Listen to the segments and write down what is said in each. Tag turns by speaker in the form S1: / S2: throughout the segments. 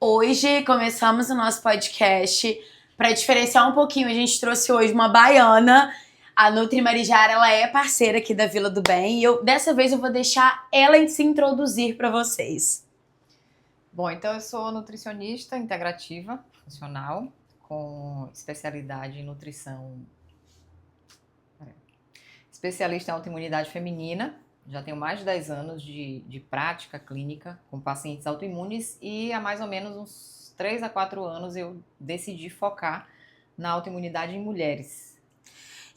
S1: Hoje começamos o nosso podcast. Para diferenciar um pouquinho, a gente trouxe hoje uma baiana. A Nutri Marijara, ela é parceira aqui da Vila do Bem. E dessa vez eu vou deixar ela se introduzir para vocês.
S2: Bom, então eu sou nutricionista integrativa funcional, com especialidade em nutrição, especialista em autoimunidade feminina. Já tenho mais de 10 anos de prática clínica com pacientes autoimunes e há mais ou menos uns 3 a 4 anos eu decidi focar na autoimunidade em mulheres.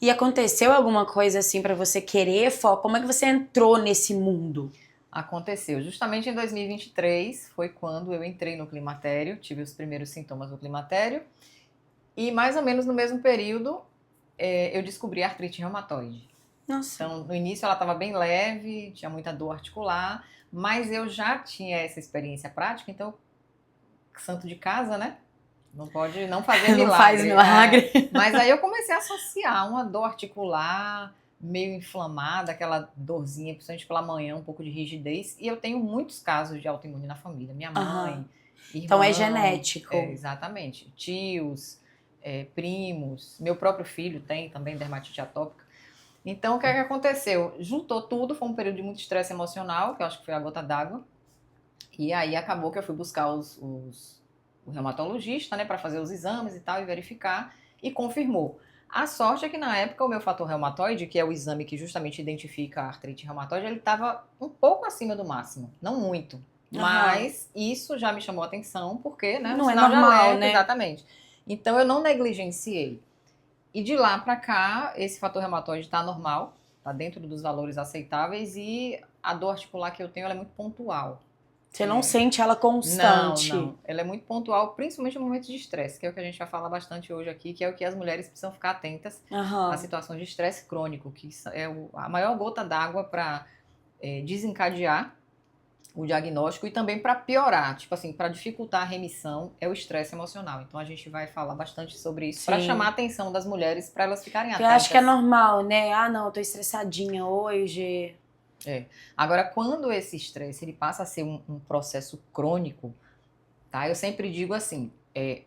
S1: E aconteceu alguma coisa assim para você querer foco? Como é que você entrou nesse mundo?
S2: Aconteceu. Justamente em 2023 foi quando eu entrei no climatério, tive os primeiros sintomas do climatério e mais ou menos no mesmo período eu descobri a artrite reumatoide.
S1: Nossa.
S2: Então, no início ela estava bem leve, tinha muita dor articular, mas eu já tinha essa experiência prática, então, santo de casa, né? Não pode não fazer milagre.
S1: Não faz milagre.
S2: Mas aí eu comecei a associar uma dor articular meio inflamada, aquela dorzinha, principalmente pela manhã, um pouco de rigidez. E eu tenho muitos casos de autoimune na família. Minha mãe, irmão.
S1: Então é genético.
S2: Exatamente. Tios, primos. Meu próprio filho tem também dermatite atópica. Então, o que é que aconteceu? Juntou tudo, foi um período de muito estresse emocional, que eu acho que foi a gota d'água. E aí acabou que eu fui buscar o reumatologista, né, para fazer os exames e tal, e verificar, e confirmou. A sorte é que na época o meu fator reumatoide, que é o exame que justamente identifica a artrite reumatoide, ele estava um pouco acima do máximo, não muito. Mas isso já me chamou a atenção, porque, né,
S1: não é normal, né?
S2: Exatamente. Então eu não negligenciei. E de lá para cá, esse fator reumatoide está normal, está dentro dos valores aceitáveis e a dor articular que eu tenho ela é muito pontual.
S1: Você não sente ela constante?
S2: Não. Ela é muito pontual, principalmente no momento de estresse, que é o que a gente vai falar bastante hoje aqui, que é o que as mulheres precisam ficar atentas às situações de estresse crônico, que é a maior gota d'água para desencadear o diagnóstico e também para piorar, tipo assim, para dificultar a remissão, é o estresse emocional. Então a gente vai falar bastante sobre isso para chamar a atenção das mulheres, para elas ficarem atentas.
S1: Eu acho que é normal, né? Ah, não, eu tô estressadinha hoje.
S2: Agora, quando esse estresse ele passa a ser um processo crônico, tá? Eu sempre digo assim,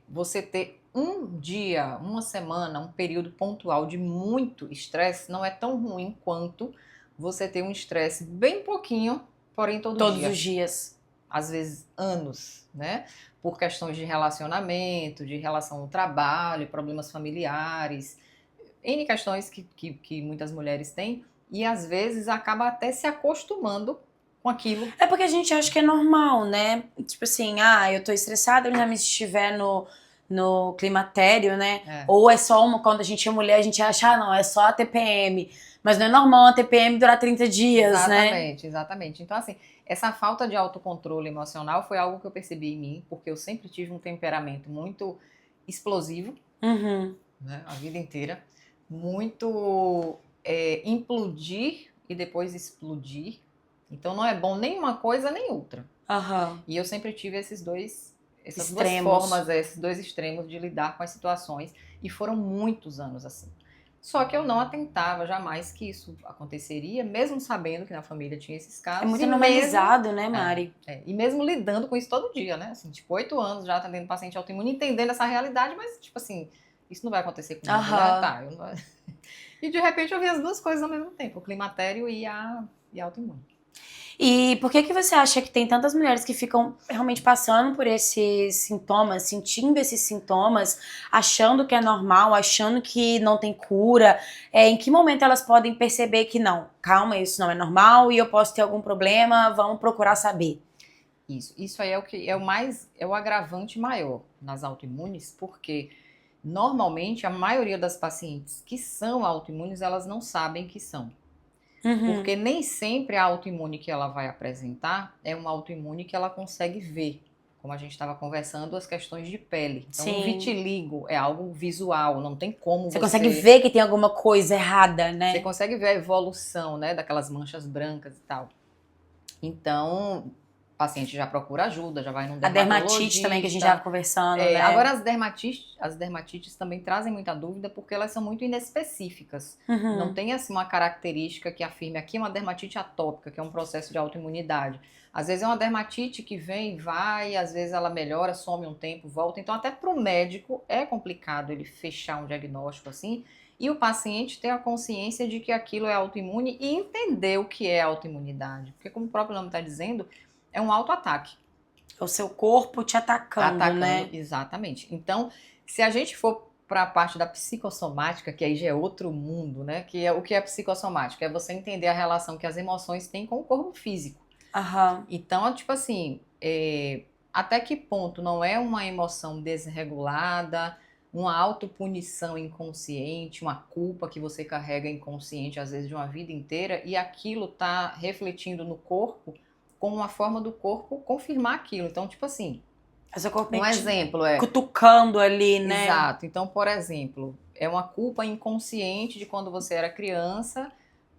S2: você ter um dia, uma semana, um período pontual de muito estresse não é tão ruim quanto você ter um estresse bem pouquinho, porém todos
S1: os dias.
S2: Às vezes anos, né? Por questões de relacionamento, de relação ao trabalho, problemas familiares, N questões que muitas mulheres têm, e às vezes acaba até se acostumando com aquilo.
S1: É porque a gente acha que é normal, né? Tipo assim, eu tô estressada, mas se estiver no climatério, né? Ou é só quando a gente é mulher, a gente acha, não, é só a TPM. Mas não é normal a TPM durar 30 dias, né?
S2: Exatamente. Então, assim, essa falta de autocontrole emocional foi algo que eu percebi em mim, porque eu sempre tive um temperamento muito explosivo, né, a vida inteira. Muito implodir e depois explodir. Então, não é bom nem uma coisa nem outra. E eu sempre tive essas duas formas, esses dois extremos de lidar com as situações. E foram muitos anos assim. Só que eu não atentava jamais que isso aconteceria, mesmo sabendo que na família tinha esses casos.
S1: É muito normalizado, né, Mari?
S2: E mesmo lidando com isso todo dia, né? Assim, tipo, 8 anos já atendendo paciente autoimune, entendendo essa realidade, mas, tipo assim, isso não vai acontecer comigo, né? Tá, E de repente eu vi as duas coisas ao mesmo tempo, o climatério e a autoimune.
S1: E por que você acha que tem tantas mulheres que ficam realmente passando por esses sintomas, sentindo esses sintomas, achando que é normal, achando que não tem cura? Em que momento elas podem perceber que não, calma, isso não é normal e eu posso ter algum problema, vamos procurar saber?
S2: Isso aí é o agravante maior nas autoimunes, porque normalmente a maioria das pacientes que são autoimunes, elas não sabem que são. Porque nem sempre a autoimune que ela vai apresentar é uma autoimune que ela consegue ver. Como a gente estava conversando, as questões de pele. Então, o vitiligo é algo visual, não tem como
S1: você consegue ver que tem alguma coisa errada, né?
S2: Você consegue ver a evolução, né, daquelas manchas brancas e tal. Então, o paciente já procura ajuda, já vai num dermatologista.
S1: A dermatite também, que a gente já estava conversando, né?
S2: Agora, as dermatites também trazem muita dúvida porque elas são muito inespecíficas. Não tem, assim, uma característica que afirme aqui uma dermatite atópica, que é um processo de autoimunidade. Às vezes é uma dermatite que vem e vai, às vezes ela melhora, some um tempo, volta. Então, até para o médico é complicado ele fechar um diagnóstico assim e o paciente ter a consciência de que aquilo é autoimune e entender o que é autoimunidade. Porque, como o próprio nome está dizendo, é um autoataque.
S1: É o seu corpo te atacando, né?
S2: Exatamente. Então, se a gente for para a parte da psicossomática, que aí já é outro mundo, né? Que é o que é psicossomática? É você entender a relação que as emoções têm com o corpo físico.
S1: Aham.
S2: Então, tipo assim, até que ponto não é uma emoção desregulada, uma autopunição inconsciente, uma culpa que você carrega inconsciente, às vezes, de uma vida inteira, e aquilo tá refletindo no corpo como uma forma do corpo confirmar aquilo. Então, tipo assim, um exemplo
S1: cutucando ali, né?
S2: Exato. Então, por exemplo, é uma culpa inconsciente de quando você era criança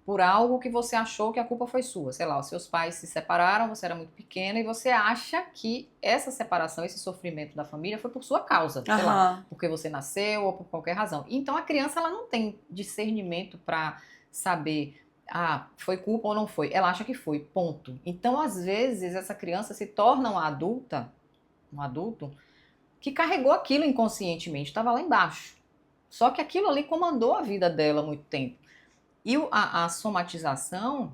S2: por algo que você achou que a culpa foi sua. Sei lá, os seus pais se separaram, você era muito pequena e você acha que essa separação, esse sofrimento da família foi por sua causa. Sei lá, porque você nasceu ou por qualquer razão. Então, a criança ela não tem discernimento para saber, foi culpa ou não foi. Ela acha que foi, ponto. Então, às vezes, essa criança se torna um adulto, que carregou aquilo inconscientemente, estava lá embaixo. Só que aquilo ali comandou a vida dela há muito tempo. E a somatização,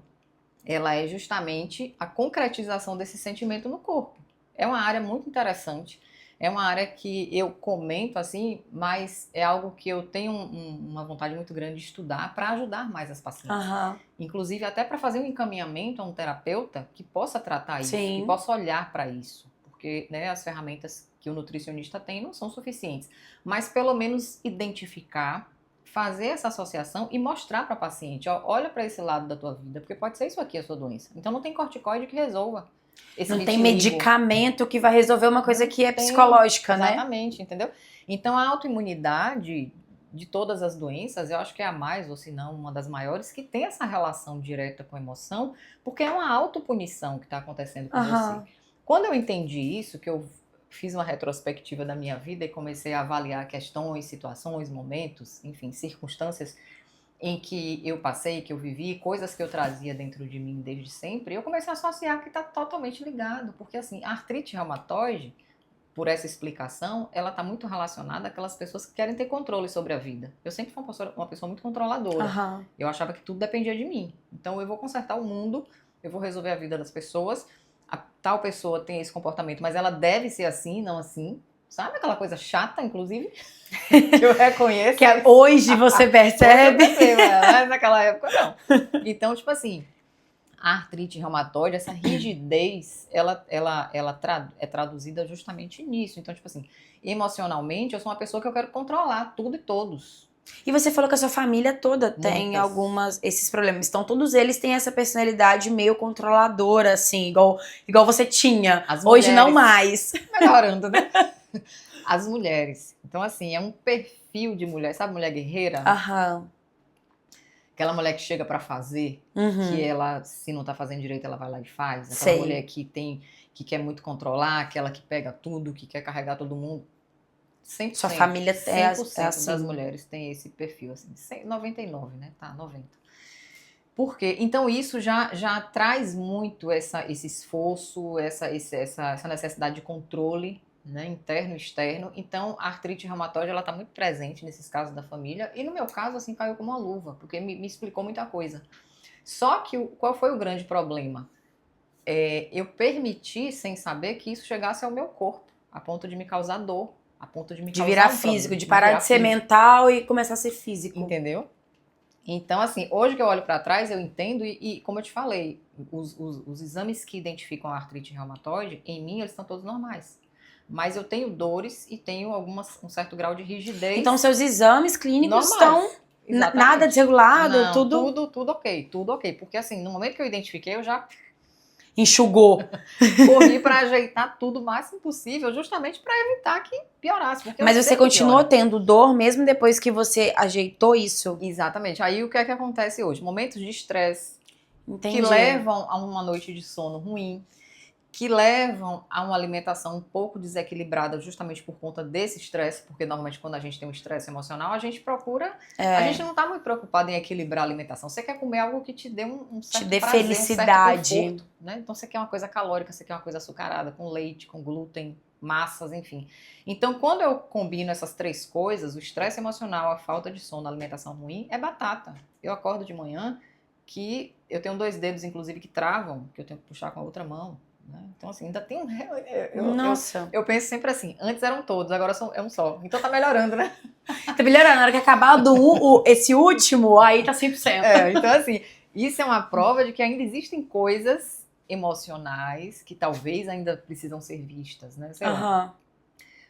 S2: ela é justamente a concretização desse sentimento no corpo. É uma área muito interessante, é uma área que eu comento assim, mas é algo que eu tenho uma vontade muito grande de estudar para ajudar mais as pacientes.
S1: Uhum.
S2: Inclusive até para fazer um encaminhamento a um terapeuta que possa tratar isso,
S1: Sim.
S2: que possa olhar para isso. Porque, né, as ferramentas que o nutricionista tem não são suficientes. Mas pelo menos identificar, fazer essa associação e mostrar para a paciente, ó, olha para esse lado da tua vida, porque pode ser isso aqui a sua doença. Então não tem corticoide que resolva.
S1: Não tem medicamento que vai resolver uma coisa que é psicológica, né?
S2: Exatamente, entendeu? Então a autoimunidade de todas as doenças, eu acho que é a mais, ou se não, uma das maiores, que tem essa relação direta com a emoção, porque é uma autopunição que está acontecendo com você. Quando eu entendi isso, que eu fiz uma retrospectiva da minha vida e comecei a avaliar questões, situações, momentos, enfim, circunstâncias em que eu passei, que eu vivi, coisas que eu trazia dentro de mim desde sempre, eu comecei a associar que está totalmente ligado, porque assim, a artrite reumatoide, por essa explicação, ela está muito relacionada àquelas pessoas que querem ter controle sobre a vida. Eu sempre fui uma pessoa muito controladora. Eu achava que tudo dependia de mim. Então eu vou consertar o mundo, eu vou resolver a vida das pessoas, a tal pessoa tem esse comportamento, mas ela deve ser assim, não assim. Sabe aquela coisa chata, inclusive, que eu reconheço?
S1: Que hoje você percebe.
S2: Mas naquela época não. Então, tipo assim, a artrite reumatoide, essa rigidez, ela é traduzida justamente nisso. Então, tipo assim, emocionalmente, eu sou uma pessoa que eu quero controlar tudo e todos.
S1: E você falou que a sua família toda tem esses problemas. Então, todos eles têm essa personalidade meio controladora, assim, igual você tinha. Hoje não mais.
S2: Melhorando, né? As mulheres. Então, assim, é um perfil de mulher. Sabe mulher guerreira? Aquela mulher que chega pra fazer, que ela, se não tá fazendo direito, ela vai lá e faz. Aquela mulher que quer muito controlar, aquela que pega tudo, que quer carregar todo mundo. 100%,
S1: sua família
S2: 100%
S1: é assim.
S2: das mulheres tem esse perfil, assim, 99, né? Tá, 90. Por quê? Então isso já traz muito esse esforço, essa necessidade de controle, né, interno e externo. Então a artrite reumatoide, ela tá muito presente nesses casos da família, e no meu caso, assim, caiu como uma luva, porque me explicou muita coisa. Só que qual foi o grande problema? Eu permiti, sem saber, que isso chegasse ao meu corpo, a ponto de me causar dor, a ponto de me causar
S1: virar físico, de parar de ser mental e começar a ser físico.
S2: Entendeu? Então, assim, hoje que eu olho para trás, eu entendo e como eu te falei, os exames que identificam a artrite reumatoide, em mim, eles estão todos normais. Mas eu tenho dores e tenho um certo grau de rigidez.
S1: Então, seus exames clínicos estão nada desregulado?
S2: Não, tudo ok. Porque, assim, no momento que eu identifiquei, eu já
S1: enxugou.
S2: Corri para ajeitar tudo o máximo possível, justamente para evitar que piorasse.
S1: Mas você continuou tendo dor mesmo depois que você ajeitou isso?
S2: Exatamente. Aí o que é que acontece hoje? Momentos de estresse que levam a uma noite de sono ruim, que levam a uma alimentação um pouco desequilibrada justamente por conta desse estresse, porque normalmente quando a gente tem um estresse emocional, a gente procura, a gente não está muito preocupado em equilibrar a alimentação. Você quer comer algo que te dê um certo
S1: te dê
S2: prazer,
S1: felicidade.
S2: um certo conforto, né? Então você quer uma coisa calórica, você quer uma coisa açucarada, com leite, com glúten, massas, enfim. Então quando eu combino essas 3 coisas, o estresse emocional, a falta de sono, a alimentação ruim, é batata. Eu acordo de manhã que eu tenho 2 dedos, inclusive, que travam, que eu tenho que puxar com a outra mão. Né? Então, assim, ainda tem
S1: Nossa.
S2: Eu penso sempre assim, antes eram todos, agora é um só. Então tá melhorando, né?
S1: Tá melhorando, na hora que acabar esse último, aí tá 100%.
S2: Então assim, isso é uma prova de que ainda existem coisas emocionais que talvez ainda precisam ser vistas, né? Sei lá.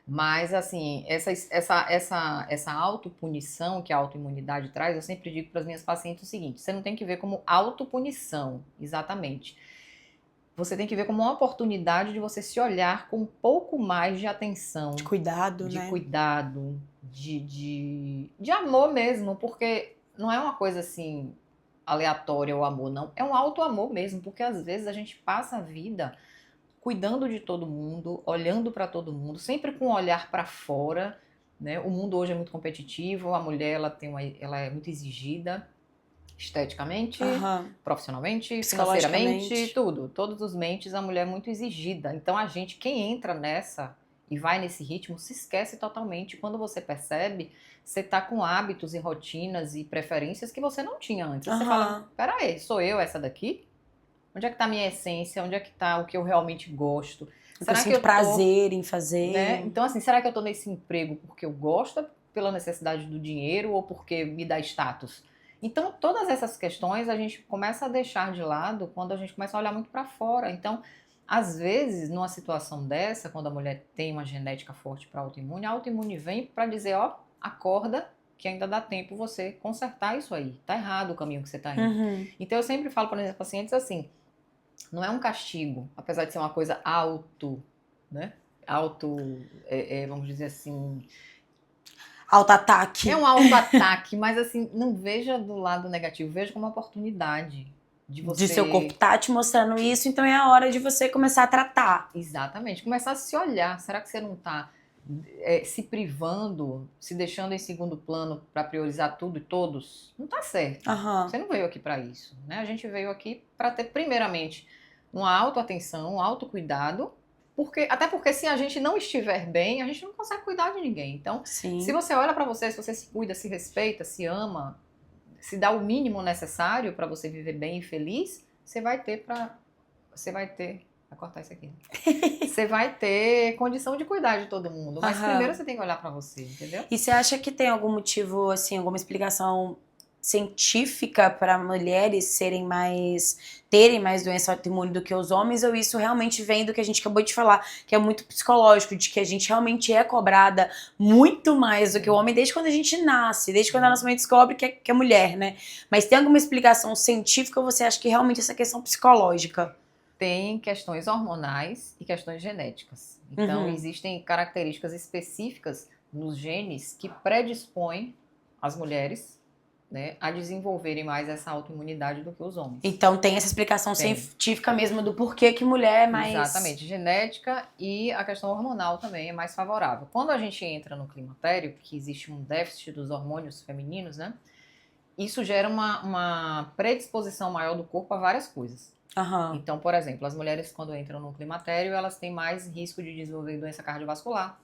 S2: Mas, assim, essa autopunição que a autoimunidade traz, eu sempre digo para as minhas pacientes o seguinte, você não tem que ver como autopunição, exatamente. Você tem que ver como uma oportunidade de você se olhar com um pouco mais de atenção.
S1: De cuidado,
S2: de
S1: né?
S2: Cuidado, de amor mesmo, porque não é uma coisa assim aleatória o amor, não. É um auto-amor mesmo, porque às vezes a gente passa a vida cuidando de todo mundo, olhando para todo mundo, sempre com um olhar para fora, né? O mundo hoje é muito competitivo, a mulher ela é muito exigida, esteticamente, profissionalmente, financeiramente, tudo. Todos os mentes, a mulher é muito exigida. Então a gente, quem entra nessa e vai nesse ritmo, se esquece totalmente. Quando você percebe, você tá com hábitos e rotinas e preferências que você não tinha antes. Você fala, peraí, sou eu essa daqui? Onde é que tá a minha essência? Onde é que tá o que eu realmente gosto?
S1: Será que eu prazer em fazer?
S2: Né? Então assim, será que eu tô nesse emprego porque eu gosto, pela necessidade do dinheiro ou porque me dá status? Então, todas essas questões a gente começa a deixar de lado quando a gente começa a olhar muito para fora. Então, às vezes, numa situação dessa, quando a mulher tem uma genética forte para autoimune, a autoimune vem para dizer, ó, acorda que ainda dá tempo você consertar isso aí. Tá errado o caminho que você tá indo. Então, eu sempre falo para os meus pacientes assim, não é um castigo, apesar de ser uma coisa né? Vamos dizer assim...
S1: Auto-ataque.
S2: É um auto-ataque, mas assim, não veja do lado negativo, veja como uma oportunidade de você...
S1: De seu corpo tá te mostrando isso, então é a hora de você começar a tratar.
S2: Exatamente, começar a se olhar. Será que você não tá se privando, se deixando em segundo plano para priorizar tudo e todos? Não tá certo. Você não veio aqui para isso, né? A gente veio aqui para ter, primeiramente, uma autoatenção, um autocuidado, até porque se a gente não estiver bem, a gente não consegue cuidar de ninguém. Então, se você olha para você, se você se cuida, se respeita, se ama, se dá o mínimo necessário para você viver bem e feliz, você vai ter vai cortar isso aqui. Você vai ter condição de cuidar de todo mundo, mas primeiro você tem que olhar para você, entendeu?
S1: E você acha que tem algum motivo, assim, alguma explicação científica para mulheres terem mais doença autoimune do que os homens, ou isso realmente vem do que a gente acabou de falar, que é muito psicológico, de que a gente realmente é cobrada muito mais do que o homem desde quando a gente nasce, desde quando a nossa mãe descobre que é mulher, né? Mas tem alguma explicação científica ou você acha que realmente essa questão psicológica?
S2: Tem questões hormonais e questões genéticas. Então, existem características específicas nos genes que predispõem as mulheres, né, a desenvolverem mais essa autoimunidade do que os homens.
S1: Então tem essa explicação científica mesmo do porquê que mulher é mais...
S2: Exatamente, genética e a questão hormonal também é mais favorável. Quando a gente entra no climatério, que existe um déficit dos hormônios femininos, né, isso gera uma predisposição maior do corpo a várias coisas. Então, por exemplo, as mulheres quando entram no climatério, elas têm mais risco de desenvolver doença cardiovascular.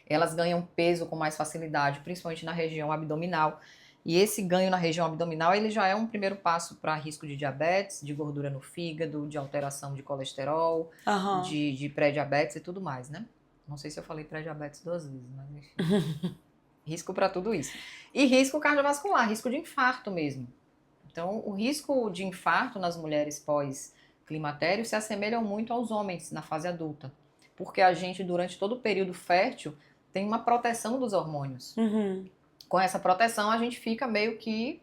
S2: Elas ganham peso com mais facilidade, principalmente na região abdominal. E esse ganho na região abdominal, ele já é um primeiro passo para risco de diabetes, de gordura no fígado, de alteração de colesterol, de pré-diabetes e tudo mais, né? Não sei se eu falei pré-diabetes 2 vezes, mas enfim. Risco para tudo isso. E risco cardiovascular, risco de infarto mesmo. Então, o risco de infarto nas mulheres pós-climatério se assemelham muito aos homens na fase adulta. Porque a gente, durante todo o período fértil, tem uma proteção dos hormônios. Com essa proteção, a gente fica meio que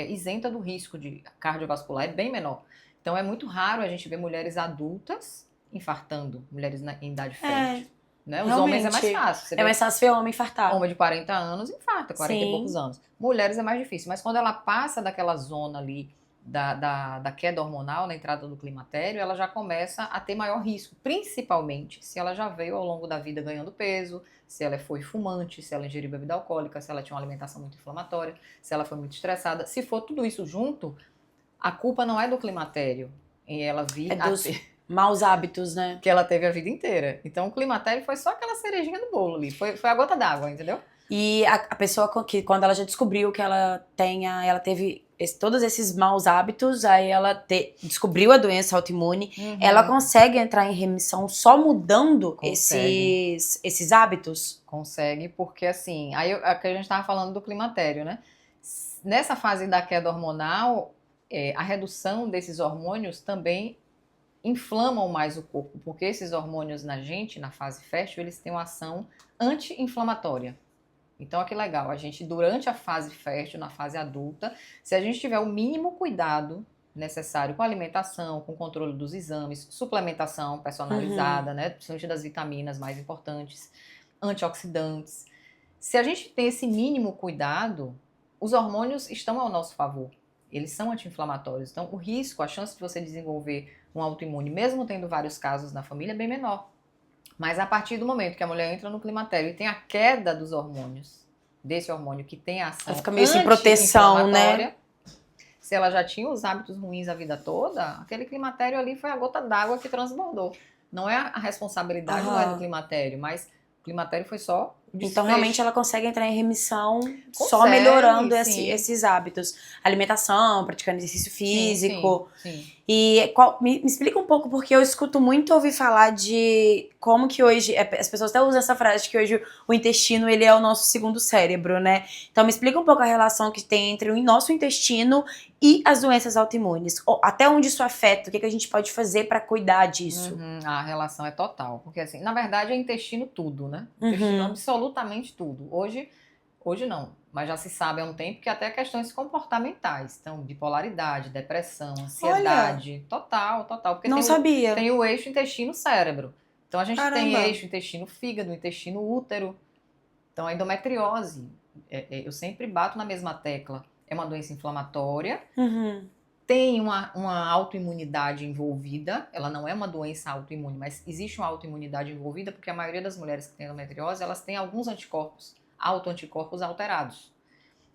S2: isenta do risco de cardiovascular, é bem menor. Então, é muito raro a gente ver mulheres adultas infartando, mulheres em idade fértil. Né? Os homens é mais fácil.
S1: É mais fácil ver homem infartar.
S2: Homem de 40 anos infarta, 40 e poucos anos. Mulheres é mais difícil. Mas quando ela passa daquela zona ali da queda hormonal, na entrada do climatério, ela já começa a ter maior risco, principalmente se ela já veio ao longo da vida ganhando peso, se ela foi fumante, se ela ingeriu bebida alcoólica, se ela tinha uma alimentação muito inflamatória, se ela foi muito estressada. Se for tudo isso junto, a culpa não é do climatério, em ela vir
S1: a ter maus hábitos, né?
S2: Que ela teve a vida inteira. Então o climatério foi só aquela cerejinha do bolo ali, foi a gota d'água, entendeu?
S1: E a pessoa que quando ela já descobriu que ela teve todos esses maus hábitos, aí ela descobriu a doença autoimune, ela consegue entrar em remissão só mudando esses hábitos?
S2: Consegue, porque assim, aí a gente estava falando do climatério, né? Nessa fase da queda hormonal, a redução desses hormônios também inflamam mais o corpo, porque esses hormônios na gente, na fase fértil, eles têm uma ação anti-inflamatória. Então, olha que legal, a gente durante a fase fértil, na fase adulta, se a gente tiver o mínimo cuidado necessário com a alimentação, com o controle dos exames, suplementação personalizada, né, principalmente das vitaminas mais importantes, antioxidantes. Se a gente tem esse mínimo cuidado, os hormônios estão ao nosso favor. Eles são anti-inflamatórios. Então, o risco, a chance de você desenvolver um autoimune, mesmo tendo vários casos na família, é bem menor. Mas a partir do momento que a mulher entra no climatério e tem a queda dos hormônios, desse hormônio que tem a ação
S1: ela fica meio sem proteção, né?
S2: Se ela já tinha os hábitos ruins a vida toda, aquele climatério ali foi a gota d'água que transbordou. Não é a responsabilidade não é do climatério, mas o climatério foi só o desfecho.
S1: Então, realmente, ela consegue entrar em remissão só melhorando esses hábitos. Alimentação, praticando exercício físico.
S2: Sim.
S1: E me explica um pouco, porque eu escuto muito ouvir falar de como que hoje, as pessoas até usam essa frase, que hoje o intestino, ele é o nosso segundo cérebro, né? Então me explica um pouco a relação que tem entre o nosso intestino e as doenças autoimunes. Até onde isso afeta, o que a gente pode fazer pra cuidar disso?
S2: A relação é total, porque assim, na verdade é intestino tudo, né? Intestino absolutamente tudo. Hoje não, mas já se sabe há um tempo que até questões comportamentais, então bipolaridade, depressão, ansiedade, total, porque
S1: não sabia.
S2: Tem o eixo intestino-cérebro. Então a gente tem eixo intestino-fígado, intestino-útero. Então a endometriose, eu sempre bato na mesma tecla, é uma doença inflamatória, tem uma autoimunidade envolvida, ela não é uma doença autoimune, mas existe uma autoimunidade envolvida porque a maioria das mulheres que têm endometriose, elas têm alguns anticorpos, autoanticorpos alterados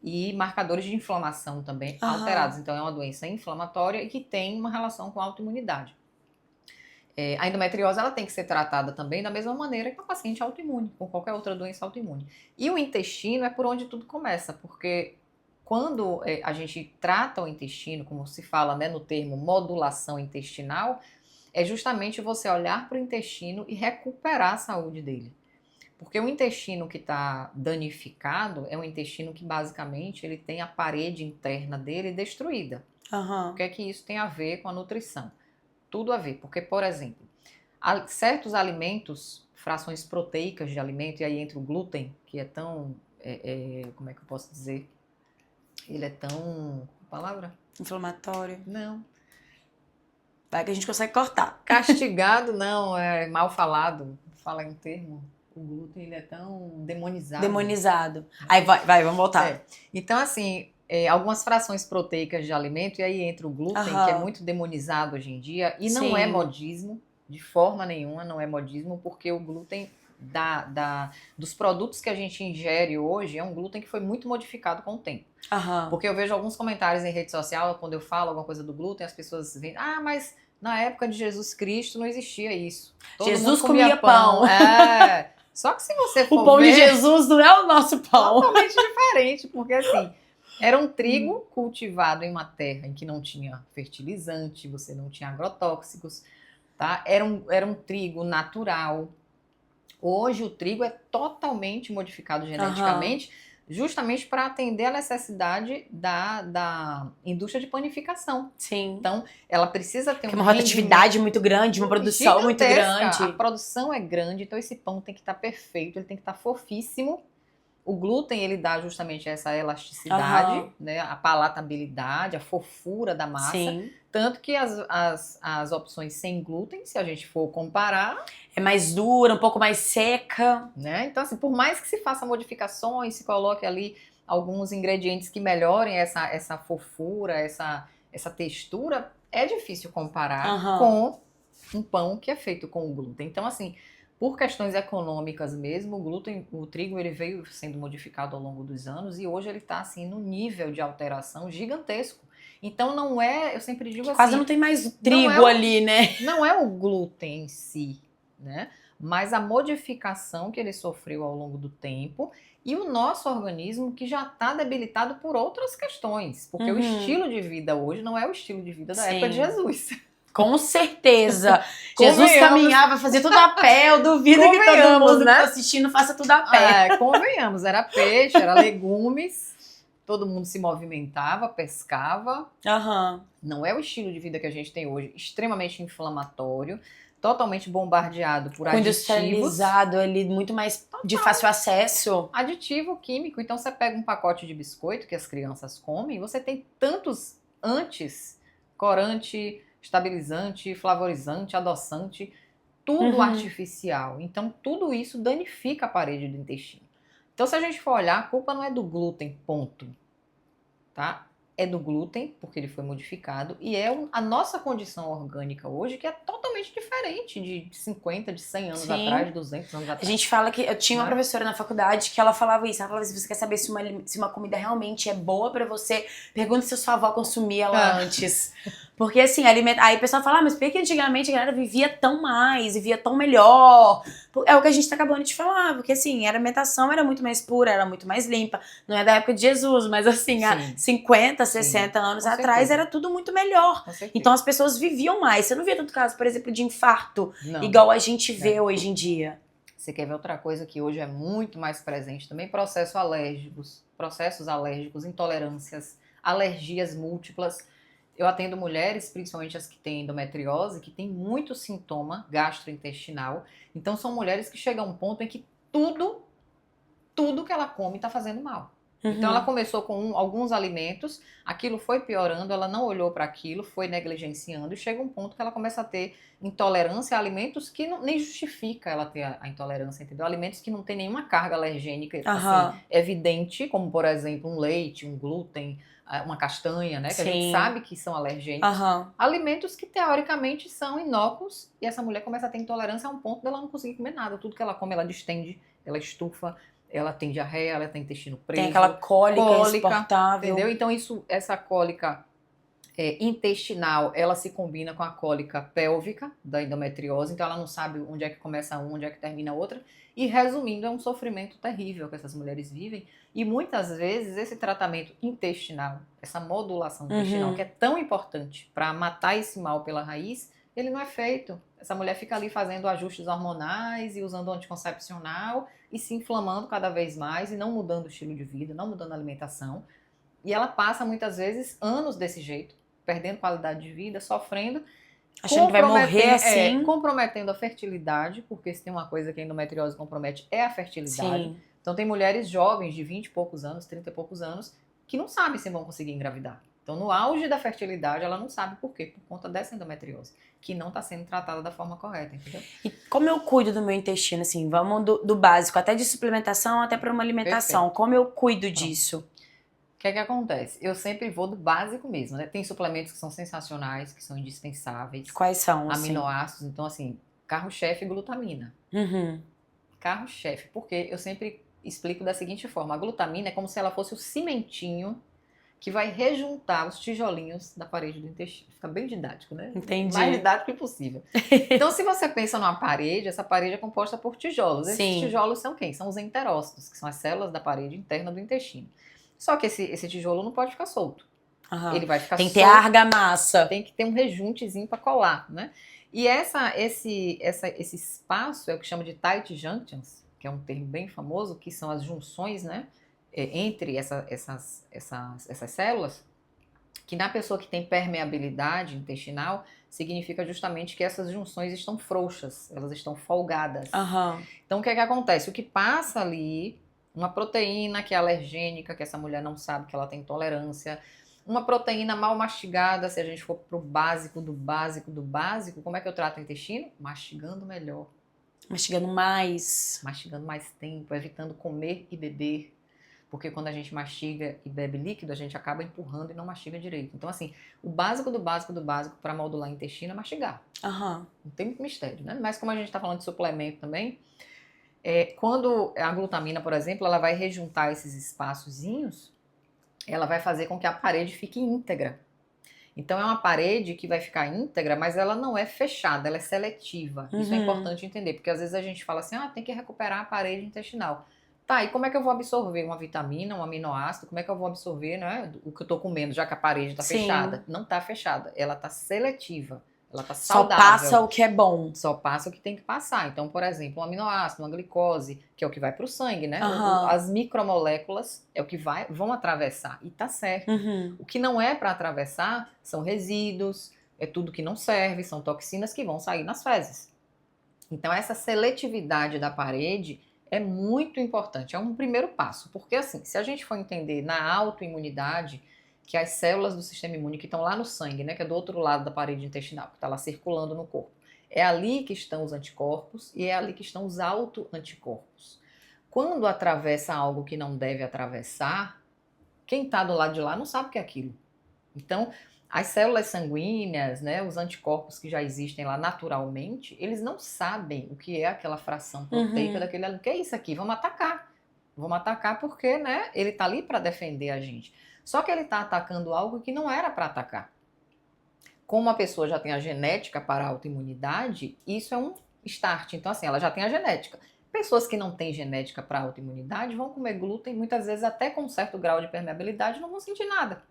S2: e marcadores de inflamação também alterados. Então é uma doença inflamatória e que tem uma relação com a autoimunidade. A endometriose ela tem que ser tratada também da mesma maneira que a paciente autoimune, com qualquer outra doença autoimune. E o intestino é por onde tudo começa, porque quando a gente trata o intestino, como se fala, né, no termo modulação intestinal, é justamente você olhar para o intestino e recuperar a saúde dele. Porque o intestino que está danificado é um intestino que basicamente ele tem a parede interna dele destruída. O que é que isso tem a ver com a nutrição? Tudo a ver, porque, por exemplo, certos alimentos, frações proteicas de alimento, e aí entra o glúten, que é tão, como é que eu posso dizer? Ele é tão, palavra?
S1: Inflamatório.
S2: Não.
S1: Vai que a gente consegue cortar.
S2: Castigado, não, é mal falado, fala em termo. O glúten, ele é tão demonizado.
S1: Demonizado. Aí vai, vamos voltar.
S2: Então, assim, algumas frações proteicas de alimento, e aí entra o glúten, que é muito demonizado hoje em dia, e não é modismo, de forma nenhuma, não é modismo, porque o glúten dos produtos que a gente ingere hoje é um glúten que foi muito modificado com o tempo. Porque eu vejo alguns comentários em rede social, quando eu falo alguma coisa do glúten, as pessoas veem, mas na época de Jesus Cristo não existia isso. Todo
S1: Jesus
S2: mundo comia pão. Só que se você for
S1: o pão de Jesus não é o nosso pão.
S2: Totalmente diferente, porque assim, era um trigo cultivado em uma terra em que não tinha fertilizante, você não tinha agrotóxicos, tá? Era um trigo natural. Hoje o trigo é totalmente modificado geneticamente, justamente para atender a necessidade da indústria de panificação.
S1: Sim.
S2: Então, ela precisa ter
S1: uma rotatividade muito grande, uma produção muito grande.
S2: A produção é grande, então esse pão tem que estar perfeito, ele tem que estar fofíssimo. O glúten, ele dá justamente essa elasticidade, né, a palatabilidade, a fofura da massa.
S1: Sim.
S2: Tanto que as opções sem glúten, se a gente for comparar...
S1: É mais dura, um pouco mais seca.
S2: Né? Então, assim, por mais que se faça modificações, se coloque ali alguns ingredientes que melhorem essa fofura, essa essa textura, é difícil comparar com um pão que é feito com o glúten. Então, assim, por questões econômicas mesmo, o glúten, o trigo, ele veio sendo modificado ao longo dos anos e hoje ele está assim num nível de alteração gigantesco. Então não é, eu sempre digo assim,
S1: quase não tem mais trigo ali, né?
S2: Não é o glúten em si, né? Mas a modificação que ele sofreu ao longo do tempo e o nosso organismo que já está debilitado por outras questões, porque o estilo de vida hoje não é o estilo de vida da época de Jesus.
S1: Com certeza. Jesus caminhava, fazia tudo a pé. Eu duvido que todo mundo, né, que tá assistindo faça tudo a pé.
S2: Convenhamos, era peixe, era legumes, todo mundo se movimentava, pescava. Não é o estilo de vida que a gente tem hoje, extremamente inflamatório, totalmente bombardeado por aditivos.
S1: Industrializado ali, muito mais de fácil acesso.
S2: Aditivo químico. Então você pega um pacote de biscoito que as crianças comem, você tem tantos antes, corante, estabilizante, flavorizante, adoçante, tudo artificial. Então, tudo isso danifica a parede do intestino. Então, se a gente for olhar, a culpa não é do glúten, ponto. Tá? É do glúten, porque ele foi modificado, e é a nossa condição orgânica hoje, que é totalmente diferente de 50, de 100 anos atrás, de 200 anos atrás.
S1: A gente fala que... Eu tinha uma professora na faculdade que ela falava isso. Ela falava, se você quer saber se uma comida realmente é boa pra você, pergunte se sua avó consumia ela antes. Porque assim, aí o pessoal fala, mas por que antigamente a galera vivia tão mais, vivia tão melhor? É o que a gente tá acabando de falar, porque assim, a alimentação era muito mais pura, era muito mais limpa. Não é da época de Jesus, mas assim, há 50, 60 anos atrás era tudo muito melhor. Então as pessoas viviam mais. Você não via tanto caso, por exemplo, de infarto, igual a gente vê hoje em dia.
S2: Você quer ver outra coisa que hoje é muito mais presente também? Processos alérgicos, intolerâncias, alergias múltiplas. Eu atendo mulheres, principalmente as que têm endometriose, que têm muito sintoma gastrointestinal. Então, são mulheres que chegam a um ponto em que tudo que ela come está fazendo mal. Então, ela começou com alguns alimentos, aquilo foi piorando, ela não olhou para aquilo, foi negligenciando, e chega um ponto que ela começa a ter intolerância a alimentos que nem justifica ela ter a intolerância, entendeu? Alimentos que não tem nenhuma carga alergênica assim, evidente, como, por exemplo, um leite, um glúten, uma castanha, né? Que a gente sabe que são alergênicos. Alimentos que, teoricamente, são inócuos, e essa mulher começa a ter intolerância a um ponto dela não conseguir comer nada. Tudo que ela come, ela distende, ela estufa, ela tem diarreia, ela tem intestino preso.
S1: Tem aquela cólica insuportável.
S2: Entendeu? Então, essa cólica intestinal, ela se combina com a cólica pélvica da endometriose, então ela não sabe onde é que começa uma, onde é que termina a outra. E resumindo, é um sofrimento terrível que essas mulheres vivem. E muitas vezes esse tratamento intestinal, essa modulação intestinal, que é tão importante para matar esse mal pela raiz, ele não é feito. Essa mulher fica ali fazendo ajustes hormonais e usando anticoncepcional e se inflamando cada vez mais e não mudando o estilo de vida, não mudando a alimentação. E ela passa muitas vezes anos desse jeito, perdendo qualidade de vida, sofrendo,
S1: achando que vai morrer assim.
S2: Comprometendo a fertilidade, porque se tem uma coisa que a endometriose compromete é a fertilidade. Então tem mulheres jovens de 20 e poucos anos, 30 e poucos anos, que não sabem se vão conseguir engravidar. Então no auge da fertilidade ela não sabe por quê, por conta dessa endometriose, que não está sendo tratada da forma correta, entendeu?
S1: E como eu cuido do meu intestino, assim, vamos do básico, até de suplementação, até para uma alimentação, perfeito. Como eu cuido disso?
S2: O que é que acontece? Eu sempre vou do básico mesmo, né? Tem suplementos que são sensacionais, que são indispensáveis.
S1: Quais são?
S2: Aminoácidos, então assim, carro-chefe, glutamina. Carro-chefe, porque eu sempre explico da seguinte forma, a glutamina é como se ela fosse o cimentinho que vai rejuntar os tijolinhos da parede do intestino. Fica bem didático, né?
S1: Entendi.
S2: Mais didático impossível. Então, se você pensa numa parede, essa parede é composta por tijolos. Esses tijolos são quem? São os enterócitos, que são as células da parede interna do intestino. Só que esse tijolo não pode ficar solto. Ele vai ficar solto.
S1: Tem que ter argamassa.
S2: Tem que ter um rejuntezinho para colar, né? E esse espaço é o que chama de tight junctions, que é um termo bem famoso, que são as junções, né? Entre essas células, que na pessoa que tem permeabilidade intestinal, significa justamente que essas junções estão frouxas, elas estão folgadas. Então, o que é que acontece? O que passa ali, uma proteína que é alergênica, que essa mulher não sabe que ela tem intolerância, uma proteína mal mastigada, se a gente for pro básico do básico do básico, como é que eu trato o intestino? Mastigando melhor.
S1: Mastigando mais.
S2: Mastigando mais tempo, evitando comer e beber. Porque quando a gente mastiga e bebe líquido, a gente acaba empurrando e não mastiga direito. Então, assim, o básico do básico do básico para modular o intestino é mastigar.
S1: Aham.
S2: Não tem muito mistério, né? Mas como a gente está falando de suplemento também, quando a glutamina, por exemplo, ela vai rejuntar esses espaçozinhos, ela vai fazer com que a parede fique íntegra. Então, é uma parede que vai ficar íntegra, mas ela não é fechada, ela é seletiva. Isso é importante entender, porque às vezes a gente fala assim, tem que recuperar a parede intestinal. Tá, e como é que eu vou absorver uma vitamina, um aminoácido? Como é que eu vou absorver, né, o que eu tô comendo, já que a parede tá fechada? Não tá fechada, ela tá seletiva, ela tá saudável.
S1: Só passa o que é bom.
S2: Só passa o que tem que passar. Então, por exemplo, um aminoácido, uma glicose, que é o que vai pro sangue, né? As micromoléculas é o que vão atravessar. E tá certo. O que não é para atravessar são resíduos, é tudo que não serve, são toxinas que vão sair nas fezes. Então, essa seletividade da parede é muito importante, é um primeiro passo, porque assim, se a gente for entender na autoimunidade, que as células do sistema imune que estão lá no sangue, né, que é do outro lado da parede intestinal, que está lá circulando no corpo, é ali que estão os anticorpos e é ali que estão os autoanticorpos. Quando atravessa algo que não deve atravessar, quem está do lado de lá não sabe o que é aquilo. Então, as células sanguíneas, né, os anticorpos que já existem lá naturalmente, eles não sabem o que é aquela fração proteica daquele alimento. O que é isso aqui? Vamos atacar. Vamos atacar porque, né, ele está ali para defender a gente. Só que ele está atacando algo que não era para atacar. Como a pessoa já tem a genética para a autoimunidade, isso é um start. Então, assim, ela já tem a genética. Pessoas que não têm genética para a autoimunidade vão comer glúten, muitas vezes até com um certo grau de permeabilidade, não vão sentir nada.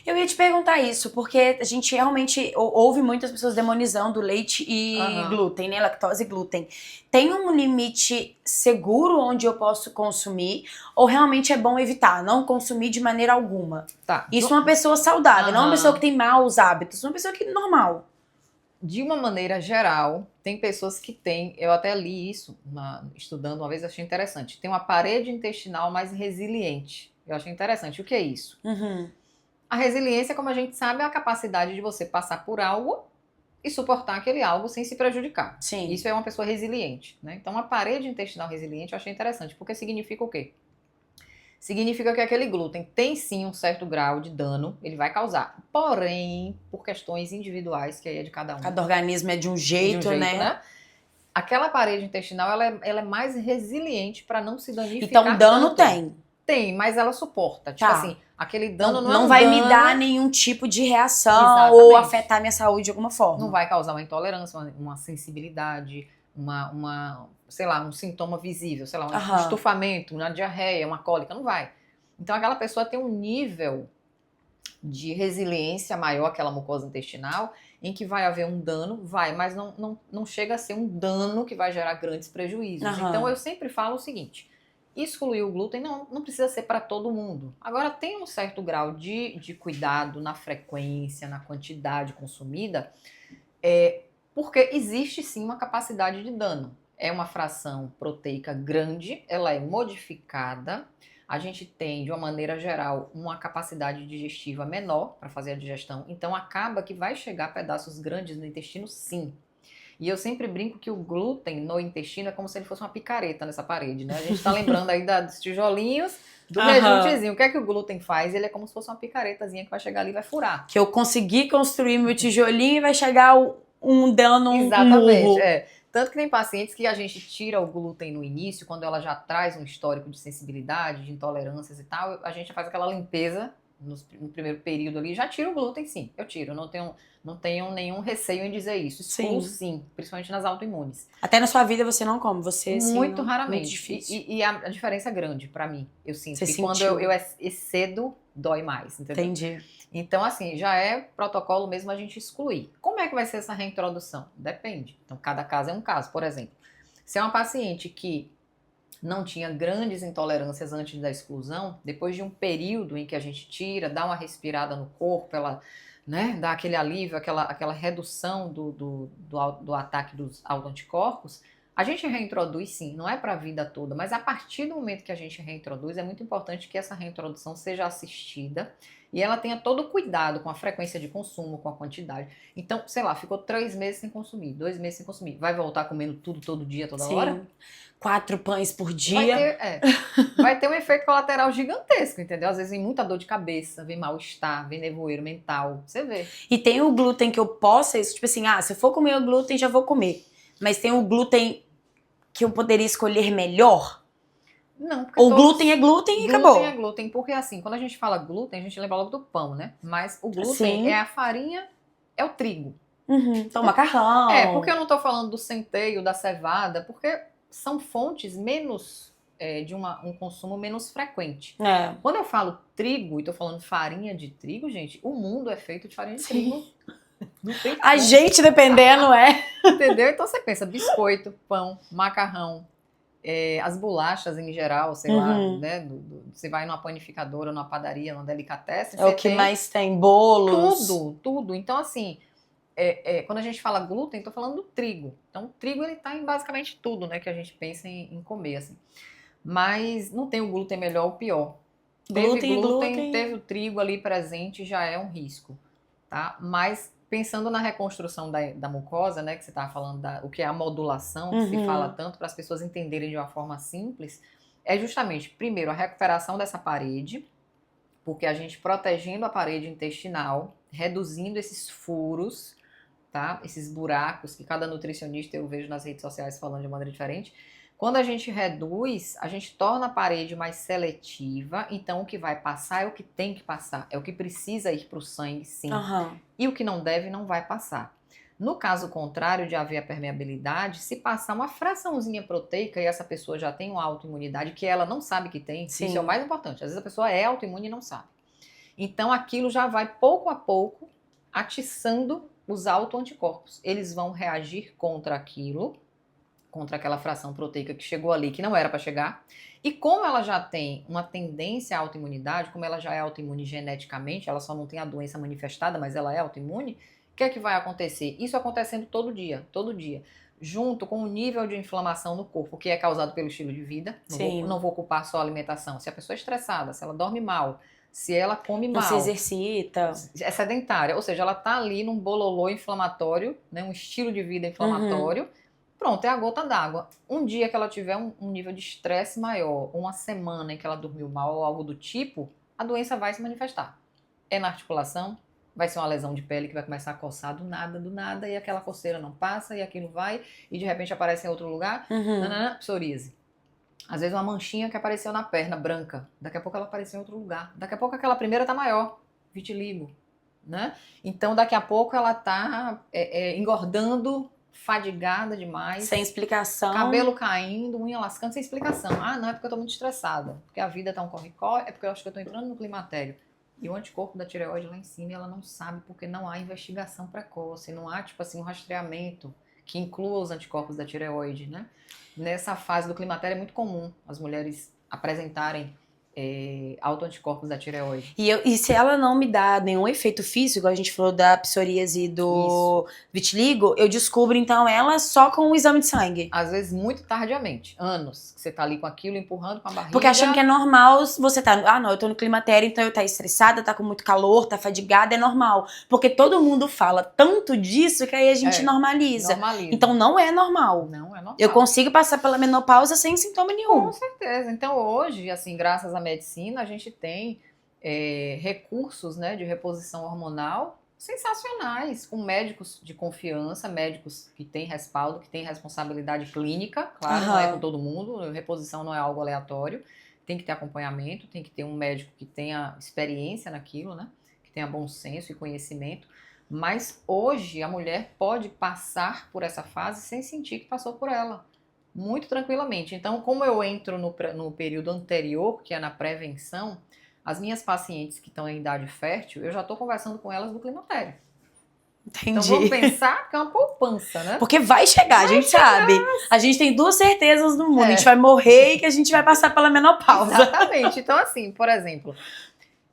S1: Eu ia te perguntar isso, porque a gente realmente ouve muitas pessoas demonizando leite e glúten, né? Lactose e glúten. Tem um limite seguro onde eu posso consumir? Ou realmente é bom evitar, não consumir de maneira alguma?
S2: Tá.
S1: Isso é uma pessoa saudável, não uma pessoa que tem maus hábitos, uma pessoa que é normal.
S2: De uma maneira geral, tem pessoas que têm, eu até li isso estudando uma vez, achei interessante, tem uma parede intestinal mais resiliente. Eu achei interessante. O que é isso? A resiliência, como a gente sabe, é a capacidade de você passar por algo e suportar aquele algo sem se prejudicar.
S1: Sim.
S2: Isso é uma pessoa resiliente, né? Então, a parede intestinal resiliente eu achei interessante, porque significa o quê? Significa que aquele glúten tem sim um certo grau de dano, ele vai causar. Porém, por questões individuais, que aí é de cada um.
S1: Cada organismo é de um jeito, né?
S2: Aquela parede intestinal, ela é mais resiliente para não se danificar.
S1: Então, dano tem.
S2: Tem, mas ela suporta. Tipo assim, aquele dano
S1: não vai me dar nenhum tipo de reação ou afetar minha saúde de alguma forma.
S2: Não vai causar uma intolerância, uma sensibilidade, sei lá, um sintoma visível, sei lá, um estufamento, uma diarreia, uma cólica, não vai. Então aquela pessoa tem um nível de resiliência maior, aquela mucosa intestinal, em que vai haver um dano, mas não chega a ser um dano que vai gerar grandes prejuízos. Então eu sempre falo o seguinte: excluir o glúten não precisa ser para todo mundo. Agora, tem um certo grau de cuidado na frequência, na quantidade consumida, porque existe sim uma capacidade de dano. É uma fração proteica grande, ela é modificada, a gente tem, de uma maneira geral, uma capacidade digestiva menor para fazer a digestão, então acaba que vai chegar pedaços grandes no intestino, sim. E eu sempre brinco que o glúten no intestino é como se ele fosse uma picareta nessa parede, né? A gente tá lembrando aí dos tijolinhos, do rejuntezinho. O que é que o glúten faz? Ele é como se fosse uma picaretazinha que vai chegar ali e vai furar.
S1: Que eu consegui construir meu tijolinho e vai chegar um dano,
S2: exatamente,
S1: murro.
S2: Tanto que tem pacientes que a gente tira o glúten no início, quando ela já traz um histórico de sensibilidade, de intolerâncias e tal, a gente faz aquela limpeza no primeiro período ali, já tiro o glúten, sim, eu tiro, não tenho nenhum receio em dizer isso, excluo sim, principalmente nas autoimunes.
S1: Até na sua vida você não come, você sim,
S2: muito raramente,
S1: muito difícil.
S2: E a diferença é grande pra mim, eu sinto
S1: você
S2: que
S1: sentiu.
S2: Quando eu excedo, dói mais, entendeu?
S1: Entendi.
S2: Então, assim, já é protocolo mesmo a gente excluir. Como é que vai ser essa reintrodução? Depende. Então, cada caso é um caso. Por exemplo, se é uma paciente que não tinha grandes intolerâncias antes da exclusão, depois de um período em que a gente tira, dá uma respirada no corpo, ela, né, dá aquele alívio, aquela redução do ataque dos autoanticorpos, A gente reintroduz sim, não é para a vida toda, mas a partir do momento que a gente reintroduz, é muito importante que essa reintrodução seja assistida e ela tenha todo o cuidado com a frequência de consumo, com a quantidade. Então, sei lá, ficou 3 meses sem consumir, 2 meses sem consumir. Vai voltar comendo tudo todo dia, toda hora?
S1: 4 pães por dia.
S2: Vai ter um efeito colateral gigantesco, entendeu? Às vezes vem muita dor de cabeça, vem mal-estar, vem nevoeiro mental, você vê.
S1: E tem o glúten que eu possa, isso, tipo assim, se eu for comer o glúten, já vou comer. Mas tem o glúten que eu poderia escolher melhor?
S2: Não, porque
S1: ou glúten é glúten e acabou.
S2: Glúten é glúten, porque assim, quando a gente fala glúten, a gente lembra logo do pão, né? Mas o glúten é a farinha, é o trigo.
S1: Então, macarrão.
S2: Porque eu não tô falando do centeio, da cevada, porque são fontes menos, de um consumo menos frequente. Quando eu falo trigo e tô falando farinha de trigo, gente, o mundo é feito de farinha de trigo. Não tem
S1: a gente dependendo,
S2: Entendeu? Então você pensa, biscoito, pão, macarrão, as bolachas em geral, sei lá, né? Você vai numa panificadora, numa padaria, numa delicatessen.
S1: É o que mais tem, bolos.
S2: Tudo. Então, assim, quando a gente fala glúten, tô falando do trigo. Então, o trigo, ele tá em basicamente tudo, né? Que a gente pensa em comer, assim. Mas não tem o glúten melhor ou pior. Glúten, teve o trigo ali presente, já é um risco, tá? Mas pensando na reconstrução da mucosa, né, que você estava falando, o que é a modulação, que se fala tanto para as pessoas entenderem de uma forma simples, é justamente, primeiro, a recuperação dessa parede, porque a gente protegendo a parede intestinal, reduzindo esses furos, tá? Esses buracos que cada nutricionista eu vejo nas redes sociais falando de maneira diferente. Quando a gente reduz, a gente torna a parede mais seletiva, então o que vai passar é o que tem que passar, é o que precisa ir para o sangue, sim. E o que não deve, não vai passar. No caso contrário de haver a permeabilidade, se passar uma fraçãozinha proteica e essa pessoa já tem uma autoimunidade que ela não sabe que tem, isso é o mais importante. Às vezes a pessoa é autoimune e não sabe. Então aquilo já vai pouco a pouco atiçando os autoanticorpos. Eles vão reagir contra aquilo, contra aquela fração proteica que chegou ali, que não era para chegar. E como ela já tem uma tendência à autoimunidade, como ela já é autoimune geneticamente, ela só não tem a doença manifestada, mas ela é autoimune, o que é que vai acontecer? Isso acontecendo todo dia, junto com o nível de inflamação no corpo, que é causado pelo estilo de vida. Não vou culpar só a alimentação. Se a pessoa é estressada, se ela dorme mal, se ela come mal,
S1: não se exercita,
S2: é sedentária, ou seja, ela tá ali num bololô inflamatório, né, um estilo de vida inflamatório, pronto, é a gota d'água. Um dia que ela tiver um nível de estresse maior, uma semana em que ela dormiu mal ou algo do tipo, a doença vai se manifestar. É na articulação, vai ser uma lesão de pele que vai começar a coçar do nada, e aquela coceira não passa, e aquilo vai, e de repente aparece em outro lugar, psoríase. Às vezes uma manchinha que apareceu na perna, branca, daqui a pouco ela apareceu em outro lugar. Daqui a pouco aquela primeira tá maior, vitiligo, né? Então daqui a pouco ela tá engordando, fadigada demais.
S1: Sem explicação.
S2: Cabelo caindo, unha lascando, sem explicação. Não é porque eu tô muito estressada, porque a vida tá um corre-corre, é porque eu acho que eu tô entrando no climatério. E o anticorpo da tireoide lá em cima, ela não sabe porque não há investigação precoce, não há, tipo assim, um rastreamento que inclua os anticorpos da tireoide, né? Nessa fase do climatério é muito comum as mulheres apresentarem autoanticorpos da tireoide.
S1: E se ela não me dá nenhum efeito físico, a gente falou da psoríase e do vitiligo, eu descubro então ela só com o exame de sangue.
S2: Às vezes muito tardiamente, anos, que você tá ali com aquilo empurrando com a barriga.
S1: Porque achando que é normal você tá, não, eu tô no climatério, então eu tá estressada, tá com muito calor, tá fadigada, é normal. Porque todo mundo fala tanto disso que aí a gente normaliza. Então não é normal.
S2: Não é normal.
S1: Eu consigo passar pela menopausa sem sintoma nenhum.
S2: Com certeza. Então hoje, assim, graças à medicina, a gente tem recursos, né, de reposição hormonal sensacionais, com médicos de confiança, médicos que têm respaldo, que têm responsabilidade clínica, claro, não é com todo mundo, reposição não é algo aleatório, tem que ter acompanhamento, tem que ter um médico que tenha experiência naquilo, né, que tenha bom senso e conhecimento, mas hoje a mulher pode passar por essa fase sem sentir que passou por ela. Muito tranquilamente. Então, como eu entro no período anterior, que é na prevenção, as minhas pacientes que estão em idade fértil, eu já estou conversando com elas do climatério.
S1: Entendi.
S2: Então, vamos pensar que é uma poupança, né?
S1: Porque vai chegar, a gente sabe. A gente tem 2 certezas no mundo. A gente vai morrer e que a gente vai passar pela menopausa.
S2: Exatamente. Então, assim, por exemplo,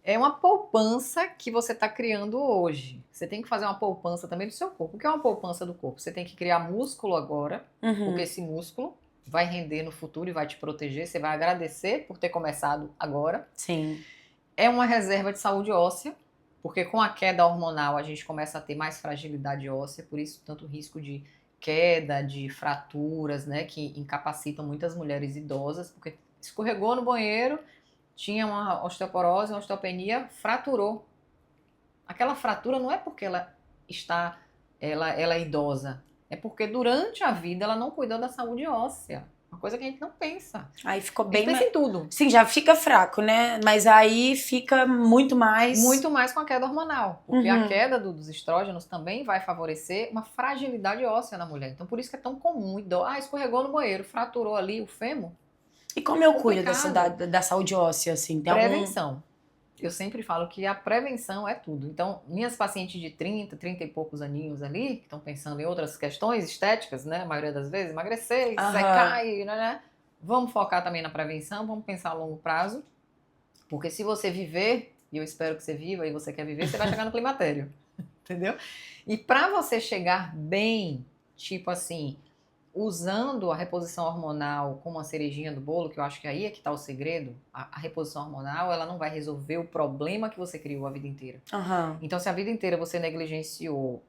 S2: É uma poupança que você está criando hoje. Você tem que fazer uma poupança também do seu corpo. O que é uma poupança do corpo? Você tem que criar músculo agora, porque esse músculo vai render no futuro e vai te proteger. Você vai agradecer por ter começado agora.
S1: Sim.
S2: É uma reserva de saúde óssea, porque com a queda hormonal a gente começa a ter mais fragilidade óssea, por isso tanto risco de queda, de fraturas, né, que incapacitam muitas mulheres idosas, porque escorregou no banheiro, tinha uma osteoporose, uma osteopenia, fraturou. Aquela fratura não é porque ela é idosa, é porque durante a vida ela não cuidou da saúde óssea. Uma coisa que a gente não pensa.
S1: Aí ficou
S2: A
S1: bem...
S2: gente pensa em tudo.
S1: Sim, já fica fraco, né? Mas aí fica muito mais...
S2: Muito mais com a queda hormonal. Porque a queda dos estrógenos também vai favorecer uma fragilidade óssea na mulher. Então, por isso que é tão comum. Escorregou no banheiro, fraturou ali o fêmur.
S1: E como eu cuido da saúde óssea, assim? Tem
S2: prevenção. Eu sempre falo que a prevenção é tudo. Então, minhas pacientes de 30 e poucos aninhos ali, que estão pensando em outras questões estéticas, né? A maioria das vezes, emagrecer, secar, né? Vamos focar também na prevenção, vamos pensar a longo prazo. Porque se você viver, e eu espero que você viva e você quer viver, você vai chegar no climatério. Entendeu? E para você chegar bem, tipo assim, usando a reposição hormonal como uma cerejinha do bolo, que eu acho que aí é que está o segredo, a reposição hormonal, ela não vai resolver o problema que você criou a vida inteira. Então, se a vida inteira você negligenciou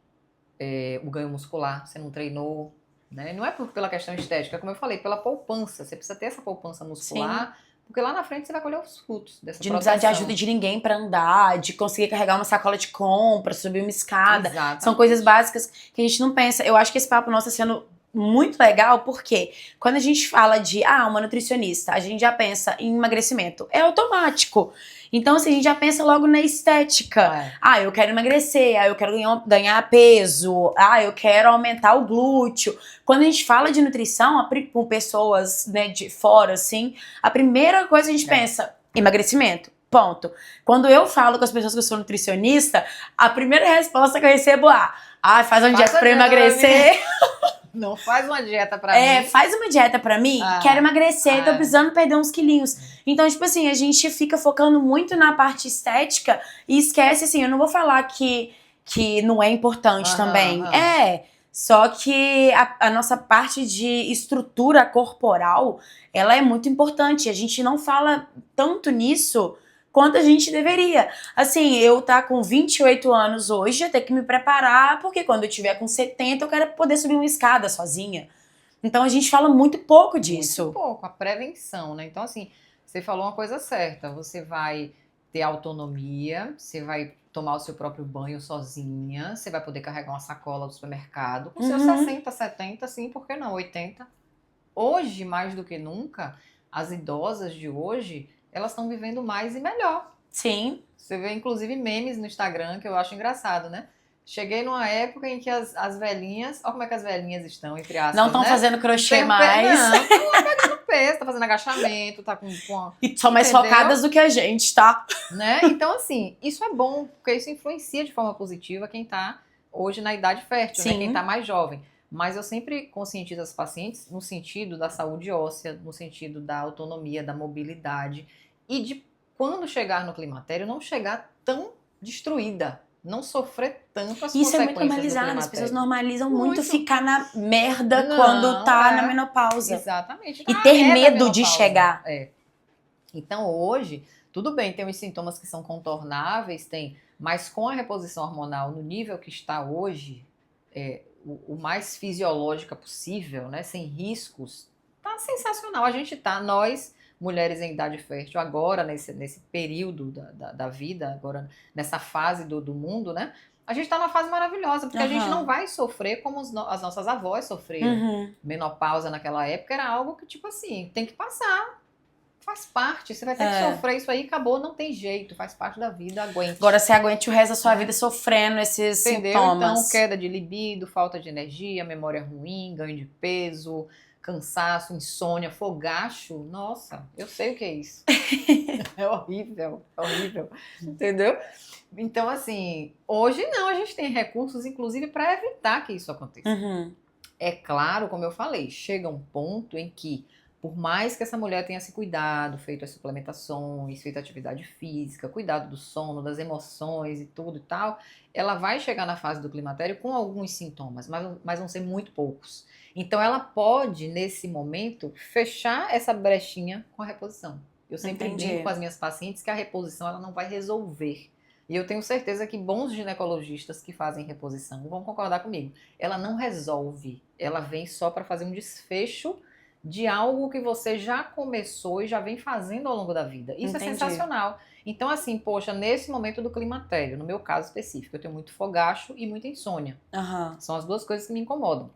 S2: o ganho muscular, você não treinou, né? Não é pela questão estética, como eu falei, pela poupança. Você precisa ter essa poupança muscular, porque lá na frente você vai colher os frutos dessa
S1: de não precisar de ajuda de ninguém pra andar, de conseguir carregar uma sacola de compra, subir uma escada. Exatamente. São coisas básicas que a gente não pensa. Eu acho que esse papo nosso está sendo muito legal, porque quando a gente fala de uma nutricionista, a gente já pensa em emagrecimento. É automático. Então, assim, a gente já pensa logo na estética. Eu quero emagrecer, eu quero ganhar peso, eu quero aumentar o glúteo. Quando a gente fala de nutrição, com pessoas, né, de fora, assim, a primeira coisa que a gente pensa, emagrecimento. Ponto. Quando eu falo com as pessoas que eu sou nutricionista, a primeira resposta que eu recebo faz uma dieta pra emagrecer.
S2: Não faz uma dieta pra mim.
S1: Faz uma dieta pra mim, quero emagrecer, tô precisando perder uns quilinhos. Então, tipo assim, a gente fica focando muito na parte estética e esquece, assim, eu não vou falar que não é importante também. Só que a nossa parte de estrutura corporal, ela é muito importante. A gente não fala tanto nisso quanto a gente deveria. Assim, eu tá com 28 anos hoje, eu tenho que me preparar, porque quando eu tiver com 70, eu quero poder subir uma escada sozinha. Então, a gente fala muito pouco disso.
S2: Muito pouco, a prevenção, né? Então, assim, você falou uma coisa certa, você vai ter autonomia, você vai tomar o seu próprio banho sozinha, você vai poder carregar uma sacola do supermercado, com seus 60, 70, sim, por que não, 80. Hoje, mais do que nunca, as idosas de hoje, elas estão vivendo mais e melhor.
S1: Sim.
S2: Você vê, inclusive, memes no Instagram, que eu acho engraçado, né? Cheguei numa época em que as velhinhas... Olha como é que as velhinhas estão, entre aspas,
S1: não estão fazendo crochê mais.
S2: Não, estão lá pegando peso, tá fazendo agachamento, tá com
S1: E são mais focadas do que a gente, tá?
S2: Né? Então, assim, isso é bom, porque isso influencia de forma positiva quem tá hoje na idade fértil, né? Quem tá mais jovem. Mas eu sempre conscientizo as pacientes no sentido da saúde óssea, no sentido da autonomia, da mobilidade e de quando chegar no climatério não chegar tão destruída, não sofrer tanto as consequências.
S1: Isso é muito normalizado, as pessoas normalizam muito ficar na merda quando tá na menopausa.
S2: Exatamente.
S1: E ter medo de chegar.
S2: Então hoje, tudo bem, tem os sintomas que são contornáveis, mas com a reposição hormonal no nível que está hoje, o mais fisiológica possível, né, sem riscos, tá sensacional. A gente nós, mulheres em idade fértil, agora nesse período da vida, agora nessa fase do mundo, né, a gente tá numa fase maravilhosa, porque a gente não vai sofrer como as nossas avós sofreram. Menopausa naquela época era algo que, tipo assim, tem que passar. Faz parte, você vai ter que sofrer isso aí, acabou, não tem jeito, faz parte da vida, aguente.
S1: Agora você aguente o resto da sua vida sofrendo esses sintomas.
S2: Então, queda de libido, falta de energia, memória ruim, ganho de peso, cansaço, insônia, fogacho. Nossa, eu sei o que é isso. É horrível, entendeu? Então, assim, hoje não, a gente tem recursos, inclusive, para evitar que isso aconteça. É claro, como eu falei, chega um ponto em que Por mais que essa mulher tenha se cuidado, feito as suplementações, feito atividade física, cuidado do sono, das emoções e tudo e tal, ela vai chegar na fase do climatério com alguns sintomas, mas vão ser muito poucos. Então ela pode, nesse momento, fechar essa brechinha com a reposição. Eu sempre brinco com as minhas pacientes que a reposição ela não vai resolver. E eu tenho certeza que bons ginecologistas que fazem reposição vão concordar comigo. Ela não resolve, ela vem só para fazer um desfecho de algo que você já começou e já vem fazendo ao longo da vida. Isso é sensacional. Então, assim, poxa, nesse momento do climatério, no meu caso específico, eu tenho muito fogacho e muita insônia. São as duas coisas que me incomodam.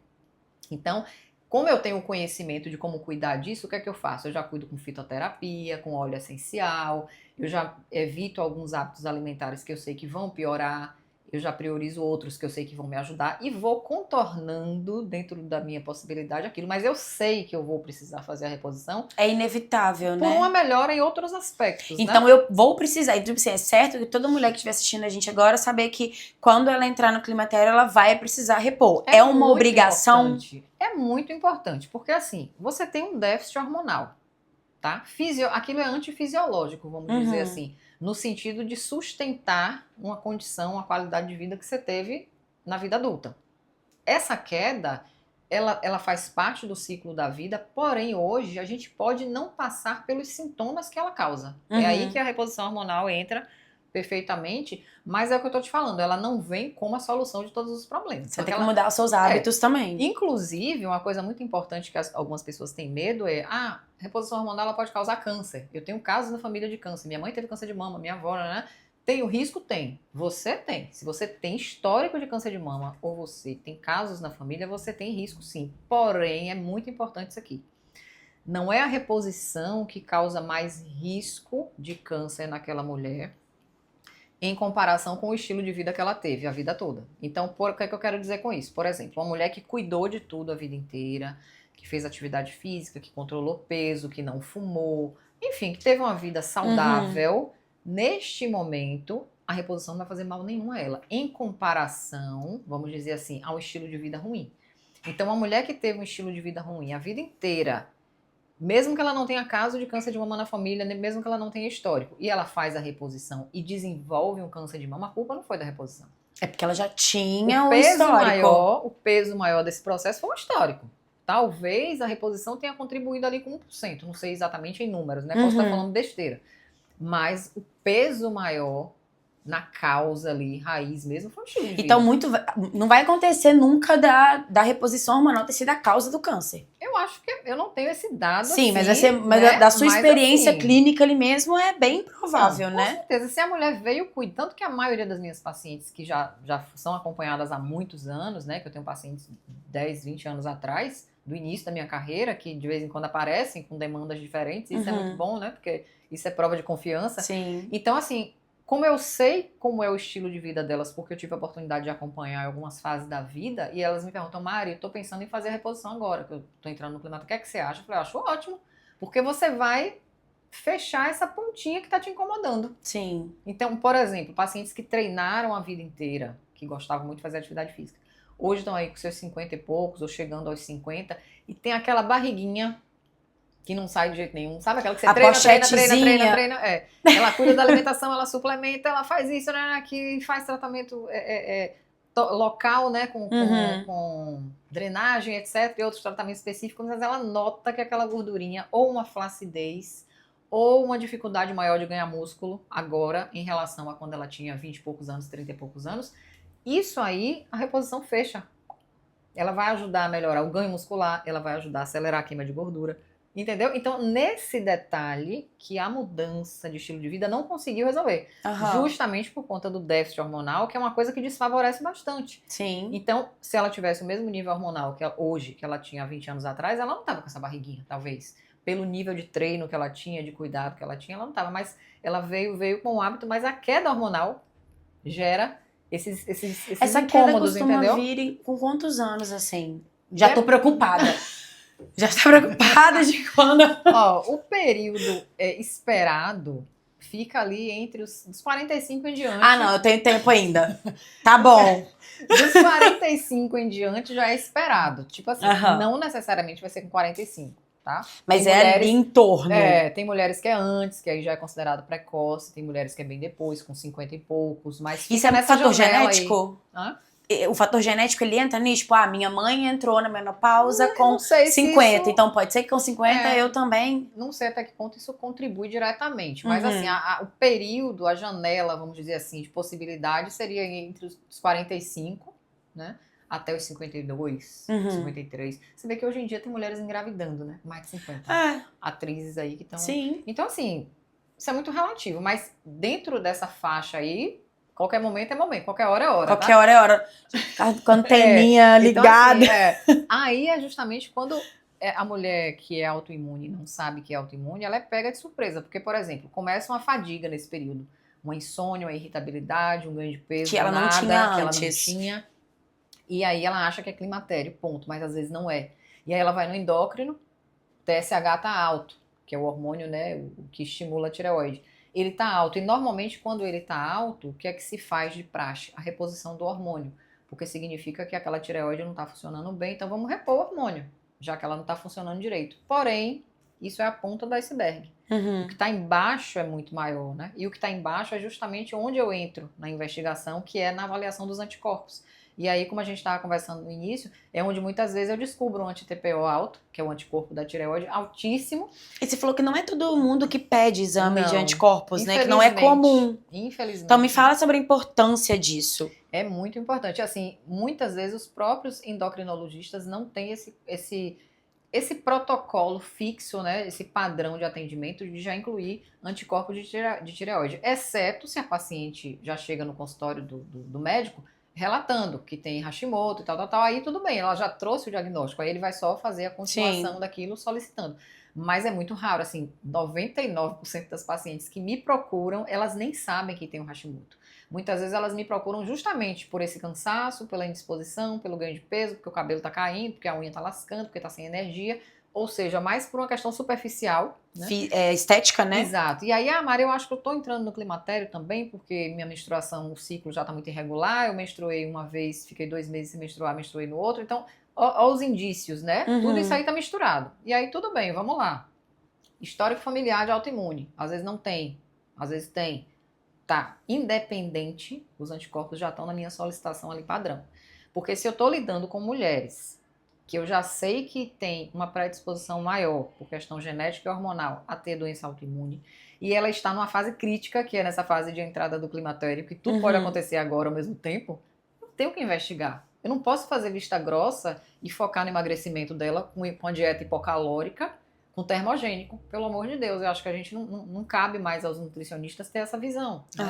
S2: Então, como eu tenho conhecimento de como cuidar disso, o que é que eu faço? Eu já cuido com fitoterapia, com óleo essencial, eu já evito alguns hábitos alimentares que eu sei que vão piorar, eu já priorizo outros que eu sei que vão me ajudar e vou contornando dentro da minha possibilidade aquilo, mas eu sei que eu vou precisar fazer a reposição.
S1: É inevitável, né?
S2: Por uma melhora em outros aspectos,
S1: então,
S2: né?
S1: eu vou precisar, então, assim, é certo que toda mulher que estiver assistindo a gente agora saber que quando ela entrar no climatério, ela vai precisar repor. É uma obrigação?
S2: É muito importante, porque assim, você tem um déficit hormonal, tá? Aquilo é antifisiológico, vamos dizer assim, no sentido de sustentar uma condição, uma qualidade de vida que você teve na vida adulta. Essa queda, ela faz parte do ciclo da vida, porém hoje a gente pode não passar pelos sintomas que ela causa. É aí que a reposição hormonal entra perfeitamente, mas é o que eu tô te falando, ela não vem como a solução de todos os problemas.
S1: Você tem que mudar os seus hábitos também.
S2: Inclusive, uma coisa muito importante que algumas pessoas têm medo é, reposição hormonal ela pode causar câncer. Eu tenho casos na família de câncer, minha mãe teve câncer de mama, minha avó, né? Tem o risco? Tem. Você tem. Se você tem histórico de câncer de mama ou você tem casos na família, você tem risco sim. Porém, é muito importante isso aqui. Não é a reposição que causa mais risco de câncer naquela mulher em comparação com o estilo de vida que ela teve a vida toda. Então, o que é que eu quero dizer com isso? Por exemplo, uma mulher que cuidou de tudo a vida inteira, que fez atividade física, que controlou peso, que não fumou, enfim, que teve uma vida saudável, neste momento, a reposição não vai fazer mal nenhum a ela. Em comparação, vamos dizer assim, ao estilo de vida ruim. Então, uma mulher que teve um estilo de vida ruim a vida inteira, mesmo que ela não tenha caso de câncer de mama na família, mesmo que ela não tenha histórico, e ela faz a reposição e desenvolve um câncer de mama, a culpa não foi da reposição.
S1: É porque ela já tinha o histórico.
S2: O peso maior desse processo foi o histórico. Talvez a reposição tenha contribuído ali com 1%, não sei exatamente em números, né? Posso estar falando besteira. Mas o peso maior na causa ali, raiz mesmo, foi o estilo de vida.
S1: Então, não vai acontecer nunca da reposição hormonal ter sido a causa do câncer.
S2: Eu acho que eu não tenho esse dado.
S1: Sim,
S2: assim,
S1: mas da sua experiência clínica ali mesmo é bem provável, né?
S2: Com certeza. Se a mulher veio cuidando, tanto que a maioria das minhas pacientes que já são acompanhadas há muitos anos, né? Que eu tenho pacientes 10, 20 anos atrás, do início da minha carreira, que de vez em quando aparecem com demandas diferentes. Isso é muito bom, né? Porque isso é prova de confiança.
S1: Sim.
S2: Então, assim, como eu sei como é o estilo de vida delas, porque eu tive a oportunidade de acompanhar algumas fases da vida, e elas me perguntam, Mari, eu tô pensando em fazer a reposição agora, que eu tô entrando no climatério, o que é que você acha? Eu falei, eu acho ótimo, porque você vai fechar essa pontinha que tá te incomodando.
S1: Sim.
S2: Então, por exemplo, pacientes que treinaram a vida inteira, que gostavam muito de fazer atividade física, hoje estão aí com seus 50 e poucos, ou chegando aos 50, e tem aquela barriguinha que não sai de jeito nenhum. Sabe aquela que você treina. Ela cuida da alimentação, ela suplementa, ela faz isso, né? Que faz tratamento local, né? Com drenagem, etc. E outros tratamentos específicos, mas ela nota que aquela gordurinha, ou uma flacidez, ou uma dificuldade maior de ganhar músculo agora, em relação a quando ela tinha 20 e poucos anos, 30 e poucos anos. Isso aí, a reposição fecha. Ela vai ajudar a melhorar o ganho muscular, ela vai ajudar a acelerar a queima de gordura. Entendeu? Então, nesse detalhe que a mudança de estilo de vida não conseguiu resolver. Justamente por conta do déficit hormonal, que é uma coisa que desfavorece bastante.
S1: Sim.
S2: Então, se ela tivesse o mesmo nível hormonal que hoje, que ela tinha 20 anos atrás, ela não estava com essa barriguinha, talvez. Pelo nível de treino que ela tinha, de cuidado que ela tinha, ela não estava. Mas ela veio com o hábito, mas a queda hormonal gera esses
S1: essa
S2: incômodos,
S1: queda costuma
S2: entendeu?
S1: vir com quantos anos, assim? Já tô preocupada. Já está preocupada de quando...
S2: O período esperado fica ali entre os 45 em diante.
S1: Não, eu tenho tempo ainda. Tá bom.
S2: Dos 45 em diante já é esperado. Tipo assim, não necessariamente vai ser com 45. tá?
S1: Mas
S2: tem
S1: mulheres, ali em torno.
S2: Tem mulheres que é antes, que aí já é considerado precoce, tem mulheres que é bem depois, com 50 e poucos, mas
S1: isso é
S2: nessa
S1: fator
S2: genético?
S1: O fator genético, ele entra nisso? Tipo, minha mãe entrou na menopausa com 50, isso... então pode ser que com 50 eu também...
S2: Não sei até que ponto isso contribui diretamente, mas assim, o período, a janela, vamos dizer assim, de possibilidade seria entre os 45, né, até os 52, 53. Você vê que hoje em dia tem mulheres engravidando, né, mais de 50. Atrizes aí que estão...
S1: Sim.
S2: Então assim, isso é muito relativo, mas dentro dessa faixa aí, qualquer momento é momento, qualquer hora é hora.
S1: Qualquer hora é hora. Com anteninha ligada.
S2: Então, assim, aí é justamente quando a mulher que é autoimune não sabe que é autoimune, ela é pega de surpresa. Porque, por exemplo, começa uma fadiga nesse período. Uma insônia, uma irritabilidade, um ganho de peso,
S1: que ela não tinha antes.
S2: E aí ela acha que é climatério, ponto. Mas às vezes não é. E aí ela vai no endócrino, TSH tá alto, que é o hormônio, né, o que estimula a tireoide. Ele tá alto. E normalmente quando ele tá alto, o que é que se faz de praxe? A reposição do hormônio. Porque significa que aquela tireoide não está funcionando bem, então vamos repor o hormônio, já que ela não está funcionando direito. Porém, isso é a ponta do iceberg. O que está embaixo é muito maior, né? E o que está embaixo é justamente onde eu entro na investigação, que é na avaliação dos anticorpos. E aí, como a gente estava conversando no início, é onde muitas vezes eu descubro um anti-TPO alto, que é o anticorpo da tireoide, altíssimo.
S1: E você falou que não é todo mundo que pede exame de anticorpos, né? Que não é comum.
S2: Infelizmente.
S1: Então me fala sobre a importância disso.
S2: É muito importante. Assim, muitas vezes os próprios endocrinologistas não têm esse protocolo fixo, né? Esse padrão de atendimento de já incluir anticorpos de tireoide. Exceto se a paciente já chega no consultório do médico relatando que tem Hashimoto e tal, aí tudo bem, ela já trouxe o diagnóstico, aí ele vai só fazer a continuação daquilo solicitando. Mas é muito raro, assim, 99% das pacientes que me procuram, elas nem sabem que tem o Hashimoto. Muitas vezes elas me procuram justamente por esse cansaço, pela indisposição, pelo ganho de peso, porque o cabelo tá caindo, porque a unha tá lascando, porque tá sem energia, ou seja, mais por uma questão superficial, né?
S1: Estética, né?
S2: Exato. E aí, Mari, eu acho que eu tô entrando no climatério também, porque minha menstruação, o ciclo já tá muito irregular, eu menstruei uma vez, fiquei 2 meses sem menstruar, menstruei no outro, então, ó os indícios, né? Tudo isso aí tá misturado. E aí, tudo bem, vamos lá. Histórico familiar de autoimune. Às vezes não tem, às vezes tem. Tá independente, os anticorpos já estão na minha solicitação ali padrão. Porque se eu tô lidando com mulheres que eu já sei que tem uma predisposição maior por questão genética e hormonal a ter doença autoimune, e ela está numa fase crítica, que é nessa fase de entrada do climatério, que tudo pode acontecer agora ao mesmo tempo, eu tenho que investigar. Eu não posso fazer vista grossa e focar no emagrecimento dela com a dieta hipocalórica, com termogênico, pelo amor de Deus. Eu acho que a gente não cabe mais aos nutricionistas ter essa visão. Né?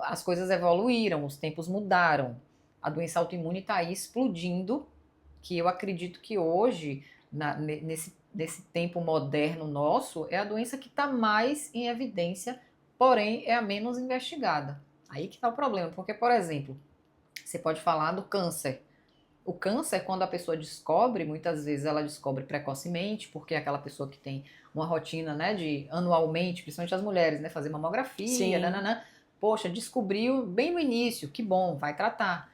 S2: As coisas evoluíram, os tempos mudaram. A doença autoimune está aí explodindo, que eu acredito que hoje, nesse tempo moderno nosso, é a doença que está mais em evidência, porém é a menos investigada. Aí que está o problema, porque, por exemplo, você pode falar do câncer. O câncer, quando a pessoa descobre, muitas vezes ela descobre precocemente, porque é aquela pessoa que tem uma rotina, né, de anualmente, principalmente as mulheres, né, fazer mamografia, nananã. Poxa, descobriu bem no início, que bom, vai tratar,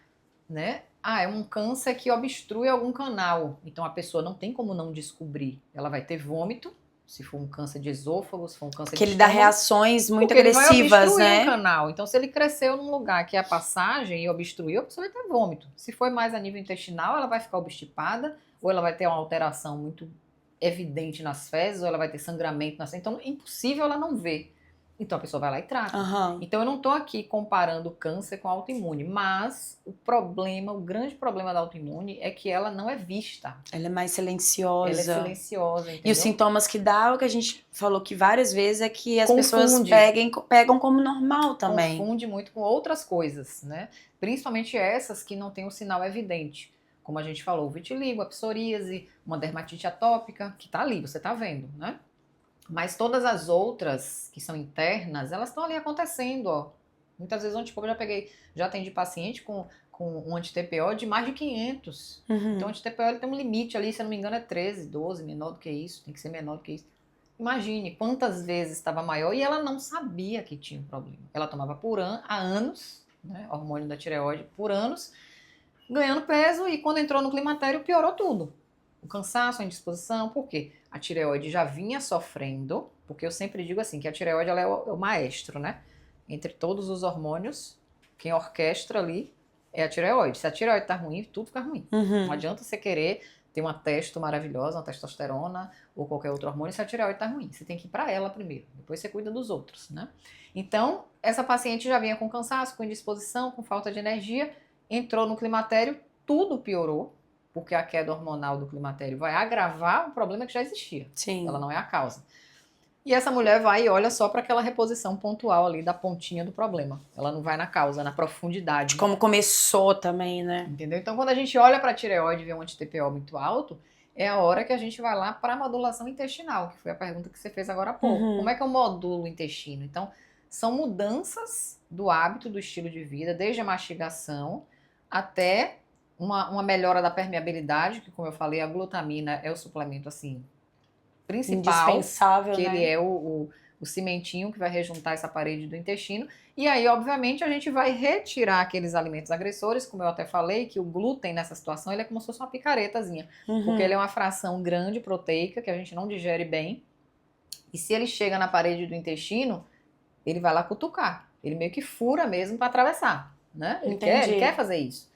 S2: né? É um câncer que obstrui algum canal, então a pessoa não tem como não descobrir. Ela vai ter vômito, se for um câncer de esôfago, se for um câncer de estômago.
S1: Que ele dá reações muito agressivas,
S2: ele vai obstruir
S1: né?
S2: o canal. Então, se ele cresceu num lugar que é a passagem e obstruiu, a pessoa vai ter vômito. Se for mais a nível intestinal, ela vai ficar obstipada, ou ela vai ter uma alteração muito evidente nas fezes, ou ela vai ter sangramento nas fezes. Então, é impossível ela não ver. Então, a pessoa vai lá e trata. Então, eu não estou aqui comparando câncer com autoimune, mas o grande problema da autoimune é que ela não é vista.
S1: Ela é mais silenciosa.
S2: Ela é silenciosa, entendeu?
S1: E os sintomas que dá, o que a gente falou que várias vezes, é que as pessoas pegam como normal também.
S2: Confunde muito com outras coisas, né? Principalmente essas que não têm um sinal evidente. Como a gente falou, o vitiligo, a psoríase, uma dermatite atópica, que tá ali, você tá vendo, né? Mas todas as outras que são internas, elas estão ali acontecendo, ó. Muitas vezes o anticorpo já atendi paciente com um anti-TPO de mais de 500. Então o anti-TPO ele tem um limite ali, se eu não me engano é 13, 12, menor do que isso, tem que ser menor do que isso. Imagine quantas vezes estava maior e ela não sabia que tinha um problema. Ela tomava há anos, né, hormônio da tireoide por anos, ganhando peso, e quando entrou no climatério piorou tudo. O cansaço, a indisposição, por quê? a tireoide já vinha sofrendo, porque eu sempre digo assim, que a tireoide ela é o maestro, né? Entre todos os hormônios, quem orquestra ali é a tireoide. Se a tireoide tá ruim, tudo fica ruim. Não adianta você querer ter uma testo maravilhosa, uma testosterona ou qualquer outro hormônio, se a tireoide tá ruim. Você tem que ir para ela primeiro, depois você cuida dos outros, né? Então, essa paciente já vinha com cansaço, com indisposição, com falta de energia, entrou no climatério, tudo piorou, porque a queda hormonal do climatério vai agravar um problema que já existia.
S1: Sim.
S2: Ela não é a causa. E essa mulher vai e olha só para aquela reposição pontual ali da pontinha do problema. Ela não vai na causa, na profundidade.
S1: De como começou também, né?
S2: Entendeu? Então, quando a gente olha para a tireoide e vê um anti-TPO muito alto, é a hora que a gente vai lá para a modulação intestinal, que foi a pergunta que você fez agora há pouco. Como é que eu modulo o intestino? Então, são mudanças do hábito, do estilo de vida, desde a mastigação até uma melhora da permeabilidade, que, como eu falei, a glutamina é o suplemento, assim, principal.
S1: Indispensável,
S2: que
S1: né?
S2: ele é o cimentinho que vai rejuntar essa parede do intestino. E aí, obviamente, a gente vai retirar aqueles alimentos agressores, como eu até falei, que o glúten nessa situação ele é como se fosse uma picaretazinha. Porque ele é uma fração grande proteica que a gente não digere bem. E se ele chega na parede do intestino, ele vai lá cutucar. Ele meio que fura mesmo para atravessar, né? Ele quer fazer isso.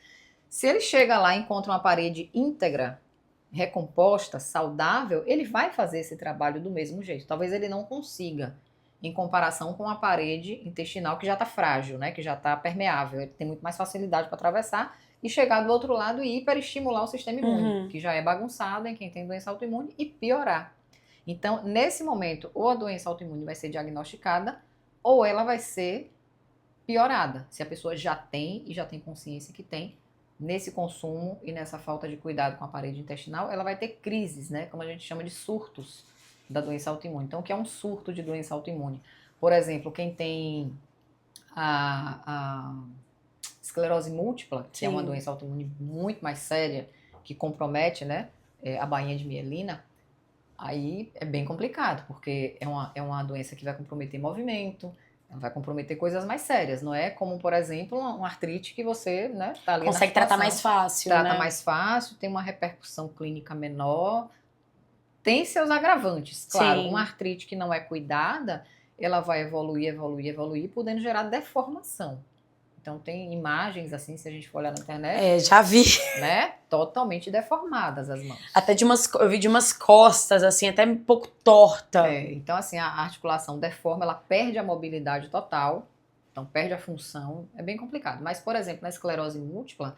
S2: Se ele chega lá e encontra uma parede íntegra, recomposta, saudável, ele vai fazer esse trabalho do mesmo jeito. Talvez ele não consiga, em comparação com a parede intestinal que já está frágil, né? Que já está permeável. Ele tem muito mais facilidade para atravessar e chegar do outro lado e hiperestimular o sistema imune, que já é bagunçado em quem tem doença autoimune, e piorar. Então, nesse momento, ou a doença autoimune vai ser diagnosticada, ou ela vai ser piorada. Se a pessoa já tem e já tem consciência que tem, nesse consumo e nessa falta de cuidado com a parede intestinal, ela vai ter crises, né? Como a gente chama de surtos da doença autoimune. Então, o que é um surto de doença autoimune? Por exemplo, quem tem a esclerose múltipla, que é uma doença autoimune muito mais séria, que compromete, né, a bainha de mielina, aí é bem complicado, porque é uma doença que vai comprometer movimento, vai comprometer coisas mais sérias, não é como, por exemplo, uma artrite que você, né, tá ali
S1: consegue tratar mais fácil,
S2: trata
S1: né?
S2: mais fácil, tem uma repercussão clínica menor, tem seus agravantes, claro. Uma artrite que não é cuidada, ela vai evoluir, podendo gerar deformação. Então tem imagens assim, se a gente for olhar na internet,
S1: já vi,
S2: né, totalmente deformadas as mãos.
S1: Até eu vi de umas costas, assim, até um pouco torta.
S2: Então assim, a articulação deforma, ela perde a mobilidade total, então perde a função, é bem complicado. Mas, por exemplo, na esclerose múltipla,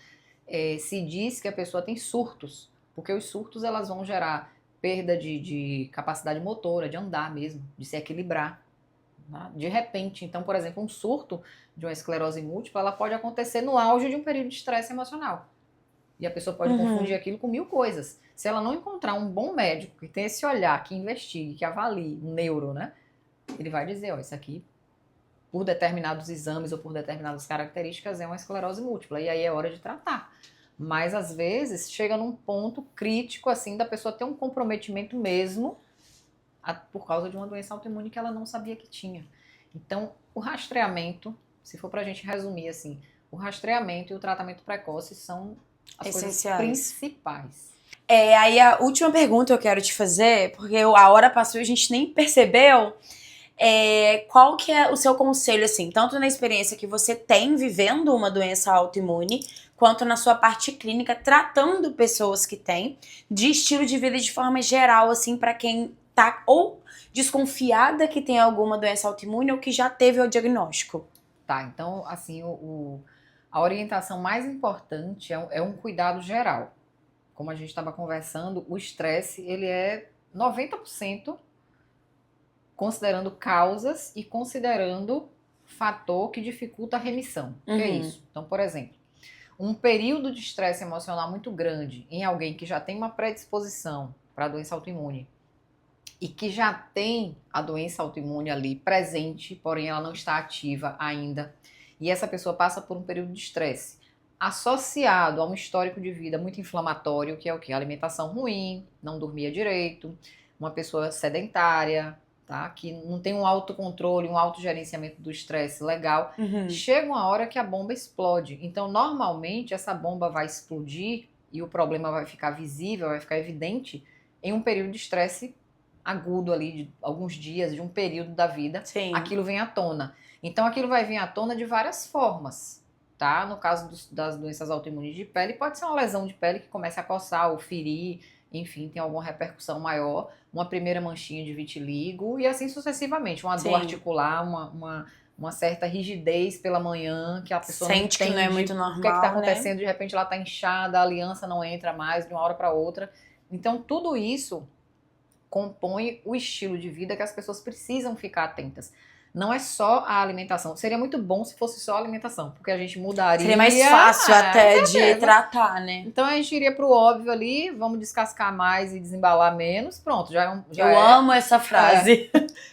S2: se diz que a pessoa tem surtos, porque os surtos elas vão gerar perda de capacidade motora, de andar mesmo, de se equilibrar, né? De repente. Então, por exemplo, um surto de uma esclerose múltipla, ela pode acontecer no auge de um período de estresse emocional. E a pessoa pode confundir aquilo com 1000 coisas. Se ela não encontrar um bom médico que tenha esse olhar, que investigue, que avalie, um neuro, né? Ele vai dizer, ó, isso aqui, por determinados exames ou por determinadas características, é uma esclerose múltipla. E aí é hora de tratar. Mas, às vezes, chega num ponto crítico, assim, da pessoa ter um comprometimento mesmo por causa de uma doença autoimune que ela não sabia que tinha. Então, o rastreamento, se for pra gente resumir, assim, o rastreamento e o tratamento precoce são as
S1: essenciais,
S2: coisas principais.
S1: Aí a última pergunta eu quero te fazer, porque a hora passou e a gente nem percebeu, qual que é o seu conselho, assim, tanto na experiência que você tem vivendo uma doença autoimune, quanto na sua parte clínica, tratando pessoas que têm, de estilo de vida de forma geral, assim, pra quem tá ou desconfiada que tem alguma doença autoimune ou que já teve o diagnóstico.
S2: Tá, então, assim, a orientação mais importante é um cuidado geral. Como a gente estava conversando, o estresse, ele é 90% considerando causas e considerando fator que dificulta a remissão. O que é isso? Então, por exemplo, um período de estresse emocional muito grande em alguém que já tem uma predisposição para a doença autoimune e que já tem a doença autoimune ali presente, porém ela não está ativa ainda, e essa pessoa passa por um período de estresse associado a um histórico de vida muito inflamatório, que é o quê? Alimentação ruim, não dormia direito, uma pessoa sedentária, tá? Que não tem um autocontrole, um autogerenciamento do estresse legal, chega uma hora que a bomba explode. Então, normalmente, essa bomba vai explodir e o problema vai ficar visível, vai ficar evidente em um período de estresse agudo ali, de alguns dias, de um período da vida,
S1: Sim.
S2: aquilo vem à tona. Então, aquilo vai vir à tona de várias formas, tá? No caso das doenças autoimunes de pele, pode ser uma lesão de pele que começa a coçar ou ferir, enfim, tem alguma repercussão maior, uma primeira manchinha de vitiligo e assim sucessivamente, uma dor articular, uma certa rigidez pela manhã, que a pessoa
S1: sente
S2: não
S1: que não é muito
S2: entende
S1: normal,
S2: o que está acontecendo,
S1: né?
S2: de repente ela está inchada, a aliança não entra mais de uma hora para outra. Então, tudo isso compõe o estilo de vida que as pessoas precisam ficar atentas. Não é só a alimentação. Seria muito bom se fosse só a alimentação, porque a gente mudaria.
S1: Seria mais fácil até de tratar, né?
S2: Então a gente iria pro óbvio ali, vamos descascar mais e desembalar menos. Pronto,
S1: Eu amo essa frase.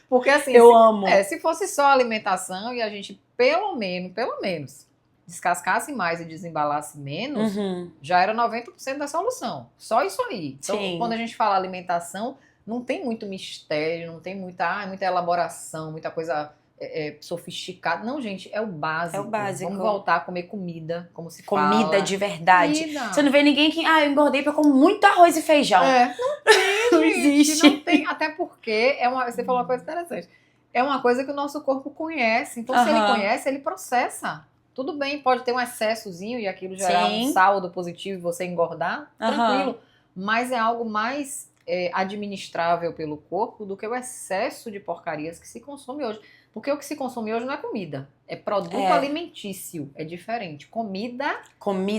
S2: Porque assim,
S1: eu amo.
S2: Se fosse só a alimentação e a gente pelo menos, descascasse mais e desembalasse menos, já era 90% da solução. Só isso aí. Então, quando a gente fala alimentação, não tem muito mistério, não tem muita elaboração, muita coisa sofisticada. Não, gente, é o básico.
S1: É o básico.
S2: Vamos voltar a comer comida, como se fala.
S1: Comida de verdade.
S2: Comida.
S1: Você não vê ninguém que, eu engordei porque eu como muito arroz e feijão.
S2: Não tem,
S1: não existe.
S2: Não tem, até porque, você falou uma coisa interessante, é uma coisa que o nosso corpo conhece. Então, se ele conhece, ele processa. Tudo bem, pode ter um excessozinho e aquilo gerar um saldo positivo e você engordar, tranquilo. Mas é algo mais administrável pelo corpo do que o excesso de porcarias que se consome hoje. Porque o que se consome hoje não é comida, é produto alimentício, é diferente. Comida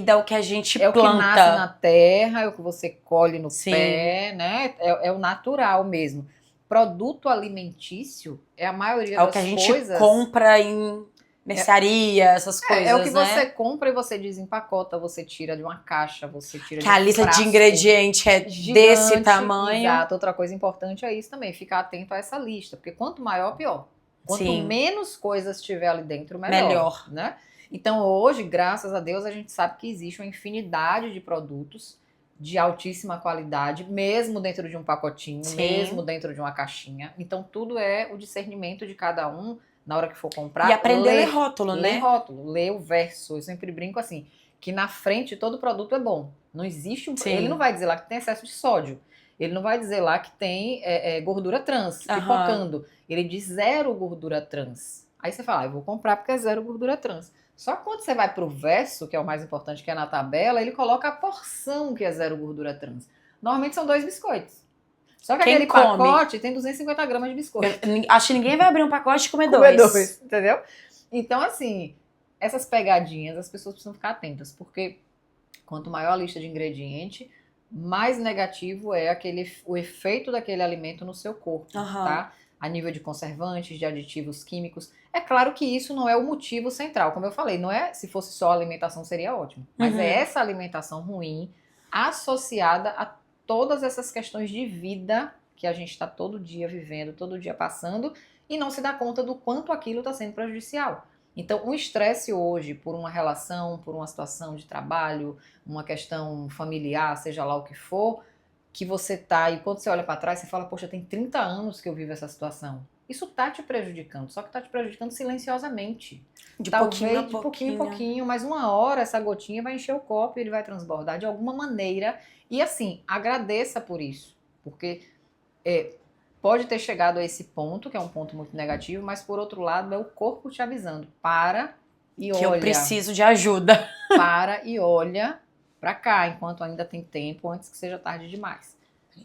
S1: é o que a gente
S2: planta. É o que nasce na terra, é o que você colhe no
S1: Sim.
S2: pé, né? É o natural mesmo. Produto alimentício é a maioria das coisas...
S1: É o que a gente compra em mercearia, essas coisas, né?
S2: É o que você compra e você desempacota, você tira de uma caixa, você tira de um
S1: a lista
S2: frasco,
S1: de ingredientes é
S2: gigante,
S1: desse tamanho.
S2: Exato. Outra coisa importante é isso também, ficar atento a essa lista, porque quanto maior, pior. Quanto menos coisas tiver ali dentro, melhor. Né? Então hoje, graças a Deus, a gente sabe que existe uma infinidade de produtos de altíssima qualidade, mesmo dentro de um pacotinho, mesmo dentro de uma caixinha. Então tudo é o discernimento de cada um na hora que for comprar.
S1: E aprender a ler rótulo, né?
S2: Ler rótulo, ler o verso. Eu sempre brinco assim, que na frente todo produto é bom. Não existe ele não vai dizer lá que tem excesso de sódio. Ele não vai dizer lá que tem gordura trans, pipocando. Ele diz 0 gordura trans. Aí você fala, eu vou comprar porque é 0 gordura trans. Só que quando você vai pro verso, que é o mais importante, que é na tabela, ele coloca a porção que é 0 gordura trans. Normalmente são 2 biscoitos. Só que aquele pacote tem 250 gramas de biscoito.
S1: Acho que ninguém vai abrir um pacote e comer dois.
S2: Entendeu? Então, assim, essas pegadinhas, as pessoas precisam ficar atentas, porque quanto maior a lista de ingrediente, mais negativo é o efeito daquele alimento no seu corpo, tá? A nível de conservantes, de aditivos químicos. É claro que isso não é o motivo central, como eu falei, não é, se fosse só alimentação seria ótimo, mas é essa alimentação ruim associada a todas essas questões de vida que a gente está todo dia vivendo, todo dia passando e não se dá conta do quanto aquilo está sendo prejudicial. Então, o estresse hoje por uma relação, por uma situação de trabalho, uma questão familiar, seja lá o que for, que você tá, e quando você olha para trás, você fala, poxa, tem 30 anos que eu vivo essa situação. Isso tá te prejudicando, só que tá te prejudicando silenciosamente. Talvez de pouquinho em pouquinho, mas uma hora essa gotinha vai encher o copo e ele vai transbordar de alguma maneira. E assim, agradeça por isso, porque pode ter chegado a esse ponto, que é um ponto muito negativo, mas por outro lado é o corpo te avisando, para e olha. Que eu
S1: preciso de ajuda.
S2: Para e olha pra cá, enquanto ainda tem tempo, antes que seja tarde demais.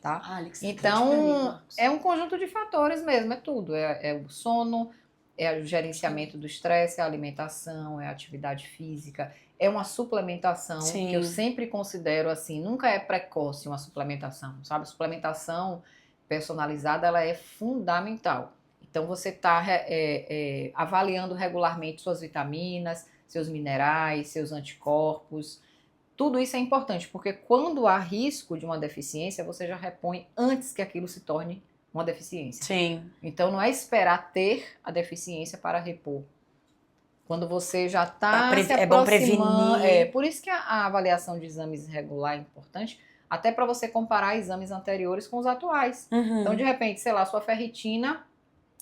S2: Tá?
S1: Alex,
S2: então, é um conjunto de fatores mesmo, é tudo. É o sono, é o gerenciamento do estresse, é a alimentação, é a atividade física, é uma suplementação, que eu sempre considero assim, nunca é precoce uma suplementação, sabe? A suplementação personalizada, ela é fundamental. Então, você está avaliando regularmente suas vitaminas, seus minerais, seus anticorpos. Tudo isso é importante, porque quando há risco de uma deficiência, você já repõe antes que aquilo se torne uma deficiência.
S1: Sim.
S2: Então, não é esperar ter a deficiência para repor. Quando você já está se aproximando... É bom prevenir. Por isso que a avaliação de exames regular é importante, até para você comparar exames anteriores com os atuais. Então, de repente, sei lá, sua ferritina,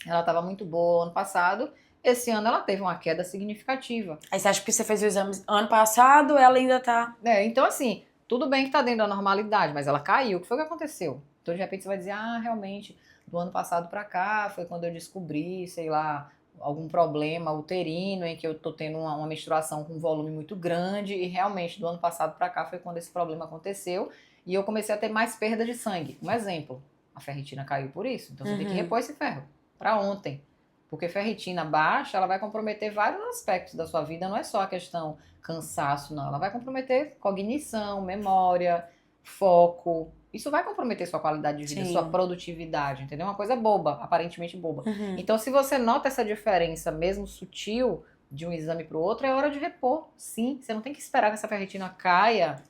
S2: ela estava muito boa ano passado, esse ano ela teve uma queda significativa.
S1: Aí você acha que você fez o exame ano passado, ela ainda tá...
S2: Então assim, tudo bem que tá dentro da normalidade, mas ela caiu. O que foi que aconteceu? Então de repente você vai dizer, realmente, do ano passado para cá foi quando eu descobri, sei lá, algum problema uterino em que eu tô tendo uma menstruação com um volume muito grande e realmente do ano passado para cá foi quando esse problema aconteceu e eu comecei a ter mais perda de sangue. Um exemplo, a ferritina caiu por isso, então você tem que repor esse ferro para ontem. Porque ferritina baixa, ela vai comprometer vários aspectos da sua vida, não é só a questão cansaço, não. Ela vai comprometer cognição, memória, foco. Isso vai comprometer sua qualidade de vida, sua produtividade, entendeu? Uma coisa boba, aparentemente boba. Então, se você nota essa diferença, mesmo sutil, de um exame para o outro, é hora de repor, sim. Você não tem que esperar que essa ferritina caia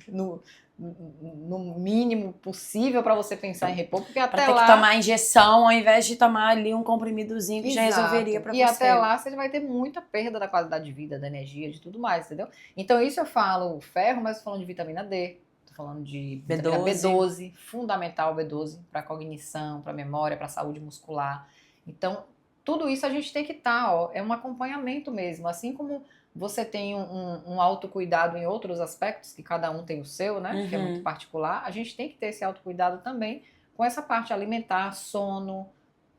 S2: no mínimo possível para você pensar em repor, porque até lá...
S1: Pra ter que tomar injeção ao invés de tomar ali um comprimidozinho que já resolveria pra você.
S2: E até lá você vai ter muita perda da qualidade de vida, da energia, de tudo mais, entendeu? Então isso eu falo ferro, mas eu tô falando de vitamina D, tô falando de vitamina B12, fundamental B12 para cognição, para memória, para saúde muscular. Então tudo isso a gente tem que estar, é um acompanhamento mesmo, assim como você tem um autocuidado em outros aspectos, que cada um tem o seu, né? Que é muito particular. A gente tem que ter esse autocuidado também com essa parte alimentar, sono,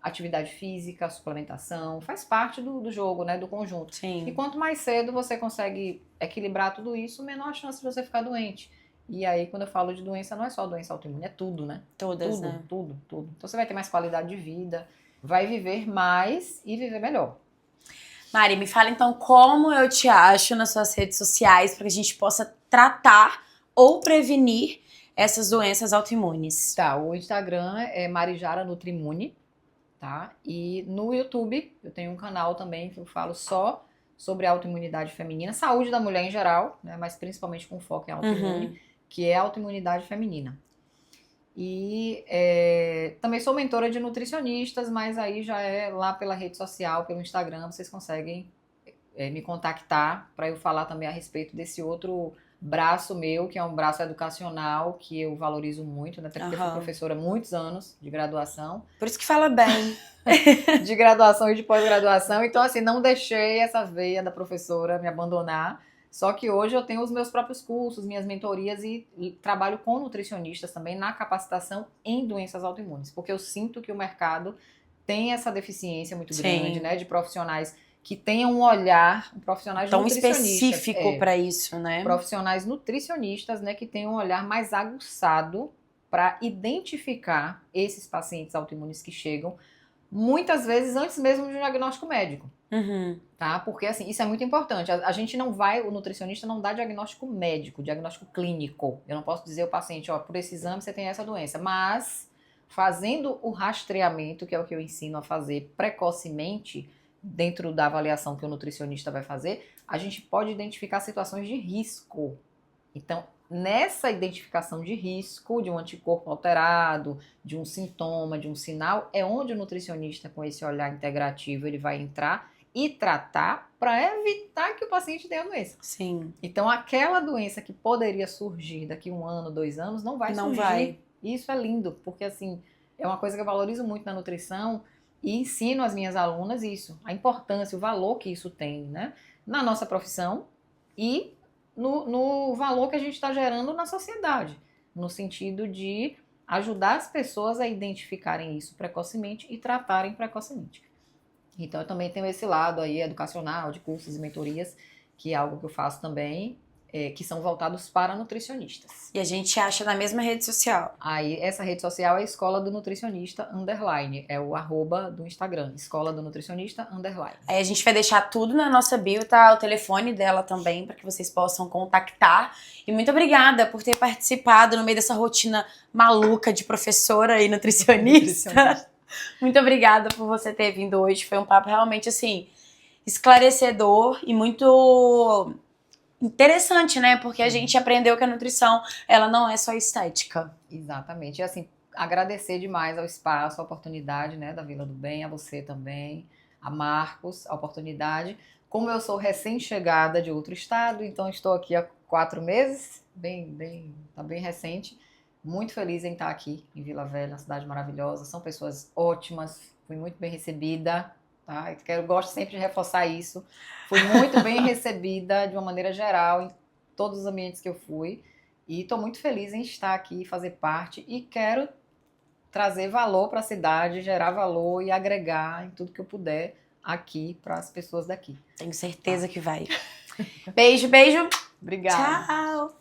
S2: atividade física, suplementação. Faz parte do jogo, né? Do conjunto.
S1: Sim.
S2: E quanto mais cedo você consegue equilibrar tudo isso, menor a chance de você ficar doente. E aí, quando eu falo de doença, não é só doença autoimune, é tudo, né?
S1: Todas,
S2: tudo,
S1: né?
S2: Tudo. Então você vai ter mais qualidade de vida, vai viver mais e viver melhor.
S1: Mari, me fala então como eu te acho nas suas redes sociais para que a gente possa tratar ou prevenir essas doenças autoimunes.
S2: Tá, o Instagram é Marijara Nutrimune, tá? E no YouTube eu tenho um canal também que eu falo só sobre autoimunidade feminina, saúde da mulher em geral, né? Mas principalmente com foco em autoimune, que é a autoimunidade feminina. E também sou mentora de nutricionistas, mas aí já é lá pela rede social, pelo Instagram, vocês conseguem me contactar para eu falar também a respeito desse outro braço meu, que é um braço educacional, que eu valorizo muito, né? Até porque fui professora há muitos anos de graduação.
S1: Por isso que fala bem.
S2: De graduação e de pós-graduação. Então, assim, não deixei essa veia da professora me abandonar. Só que hoje eu tenho os meus próprios cursos, minhas mentorias e trabalho com nutricionistas também na capacitação em doenças autoimunes. Porque eu sinto que o mercado tem essa deficiência muito grande, né? De profissionais que tenham um olhar, profissionais
S1: tão
S2: nutricionistas.
S1: Específico para isso, né?
S2: Profissionais nutricionistas, né? Que tenham um olhar mais aguçado para identificar esses pacientes autoimunes que chegam, muitas vezes antes mesmo de um diagnóstico médico. Tá? Porque assim, isso é muito importante. A gente não vai, o nutricionista não dá diagnóstico médico, diagnóstico clínico. Eu não posso dizer ao paciente, ó, por esse exame você tem essa doença. Mas fazendo o rastreamento, que é o que eu ensino a fazer precocemente, dentro da avaliação que o nutricionista vai fazer, a gente pode identificar situações de risco. Então, nessa identificação de risco, de um anticorpo alterado, de um sintoma, de um sinal, é onde o nutricionista, com esse olhar integrativo, ele vai entrar e tratar para evitar que o paciente tenha a doença.
S1: Sim.
S2: Então, aquela doença que poderia surgir daqui 1 ano, 2 anos, não vai surgir. Isso é lindo, porque assim, é uma coisa que eu valorizo muito na nutrição e ensino às minhas alunas isso, a importância, o valor que isso tem, né? Na nossa profissão e no valor que a gente está gerando na sociedade, no sentido de ajudar as pessoas a identificarem isso precocemente e tratarem precocemente. Então, eu também tenho esse lado aí educacional, de cursos e mentorias, que é algo que eu faço também, que são voltados para nutricionistas.
S1: E a gente acha na mesma rede social.
S2: Aí, essa rede social é Escola do Nutricionista _, é o @ do Instagram, Escola do Nutricionista _.
S1: Aí a gente vai deixar tudo na nossa bio, tá? O telefone dela também, para que vocês possam contactar. E muito obrigada por ter participado no meio dessa rotina maluca de professora e nutricionista. Muito obrigada por você ter vindo hoje. Foi um papo realmente, assim, esclarecedor e muito interessante, né? Porque a gente aprendeu que a nutrição, ela não é só estética.
S2: Exatamente. E assim, agradecer demais ao espaço, a oportunidade, né, da Vila do Bem, a você também, a Marcos, a oportunidade. Como eu sou recém-chegada de outro estado, então estou aqui há 4 meses, tá bem recente. Muito feliz em estar aqui em Vila Velha, uma cidade maravilhosa. São pessoas ótimas, fui muito bem recebida, tá? Eu gosto sempre de reforçar isso. Fui muito bem recebida de uma maneira geral em todos os ambientes que eu fui. E estou muito feliz em estar aqui, fazer parte. E quero trazer valor para a cidade, gerar valor e agregar em tudo que eu puder aqui para as pessoas daqui.
S1: Tenho certeza que vai. Beijo, beijo.
S2: Obrigada.
S1: Tchau.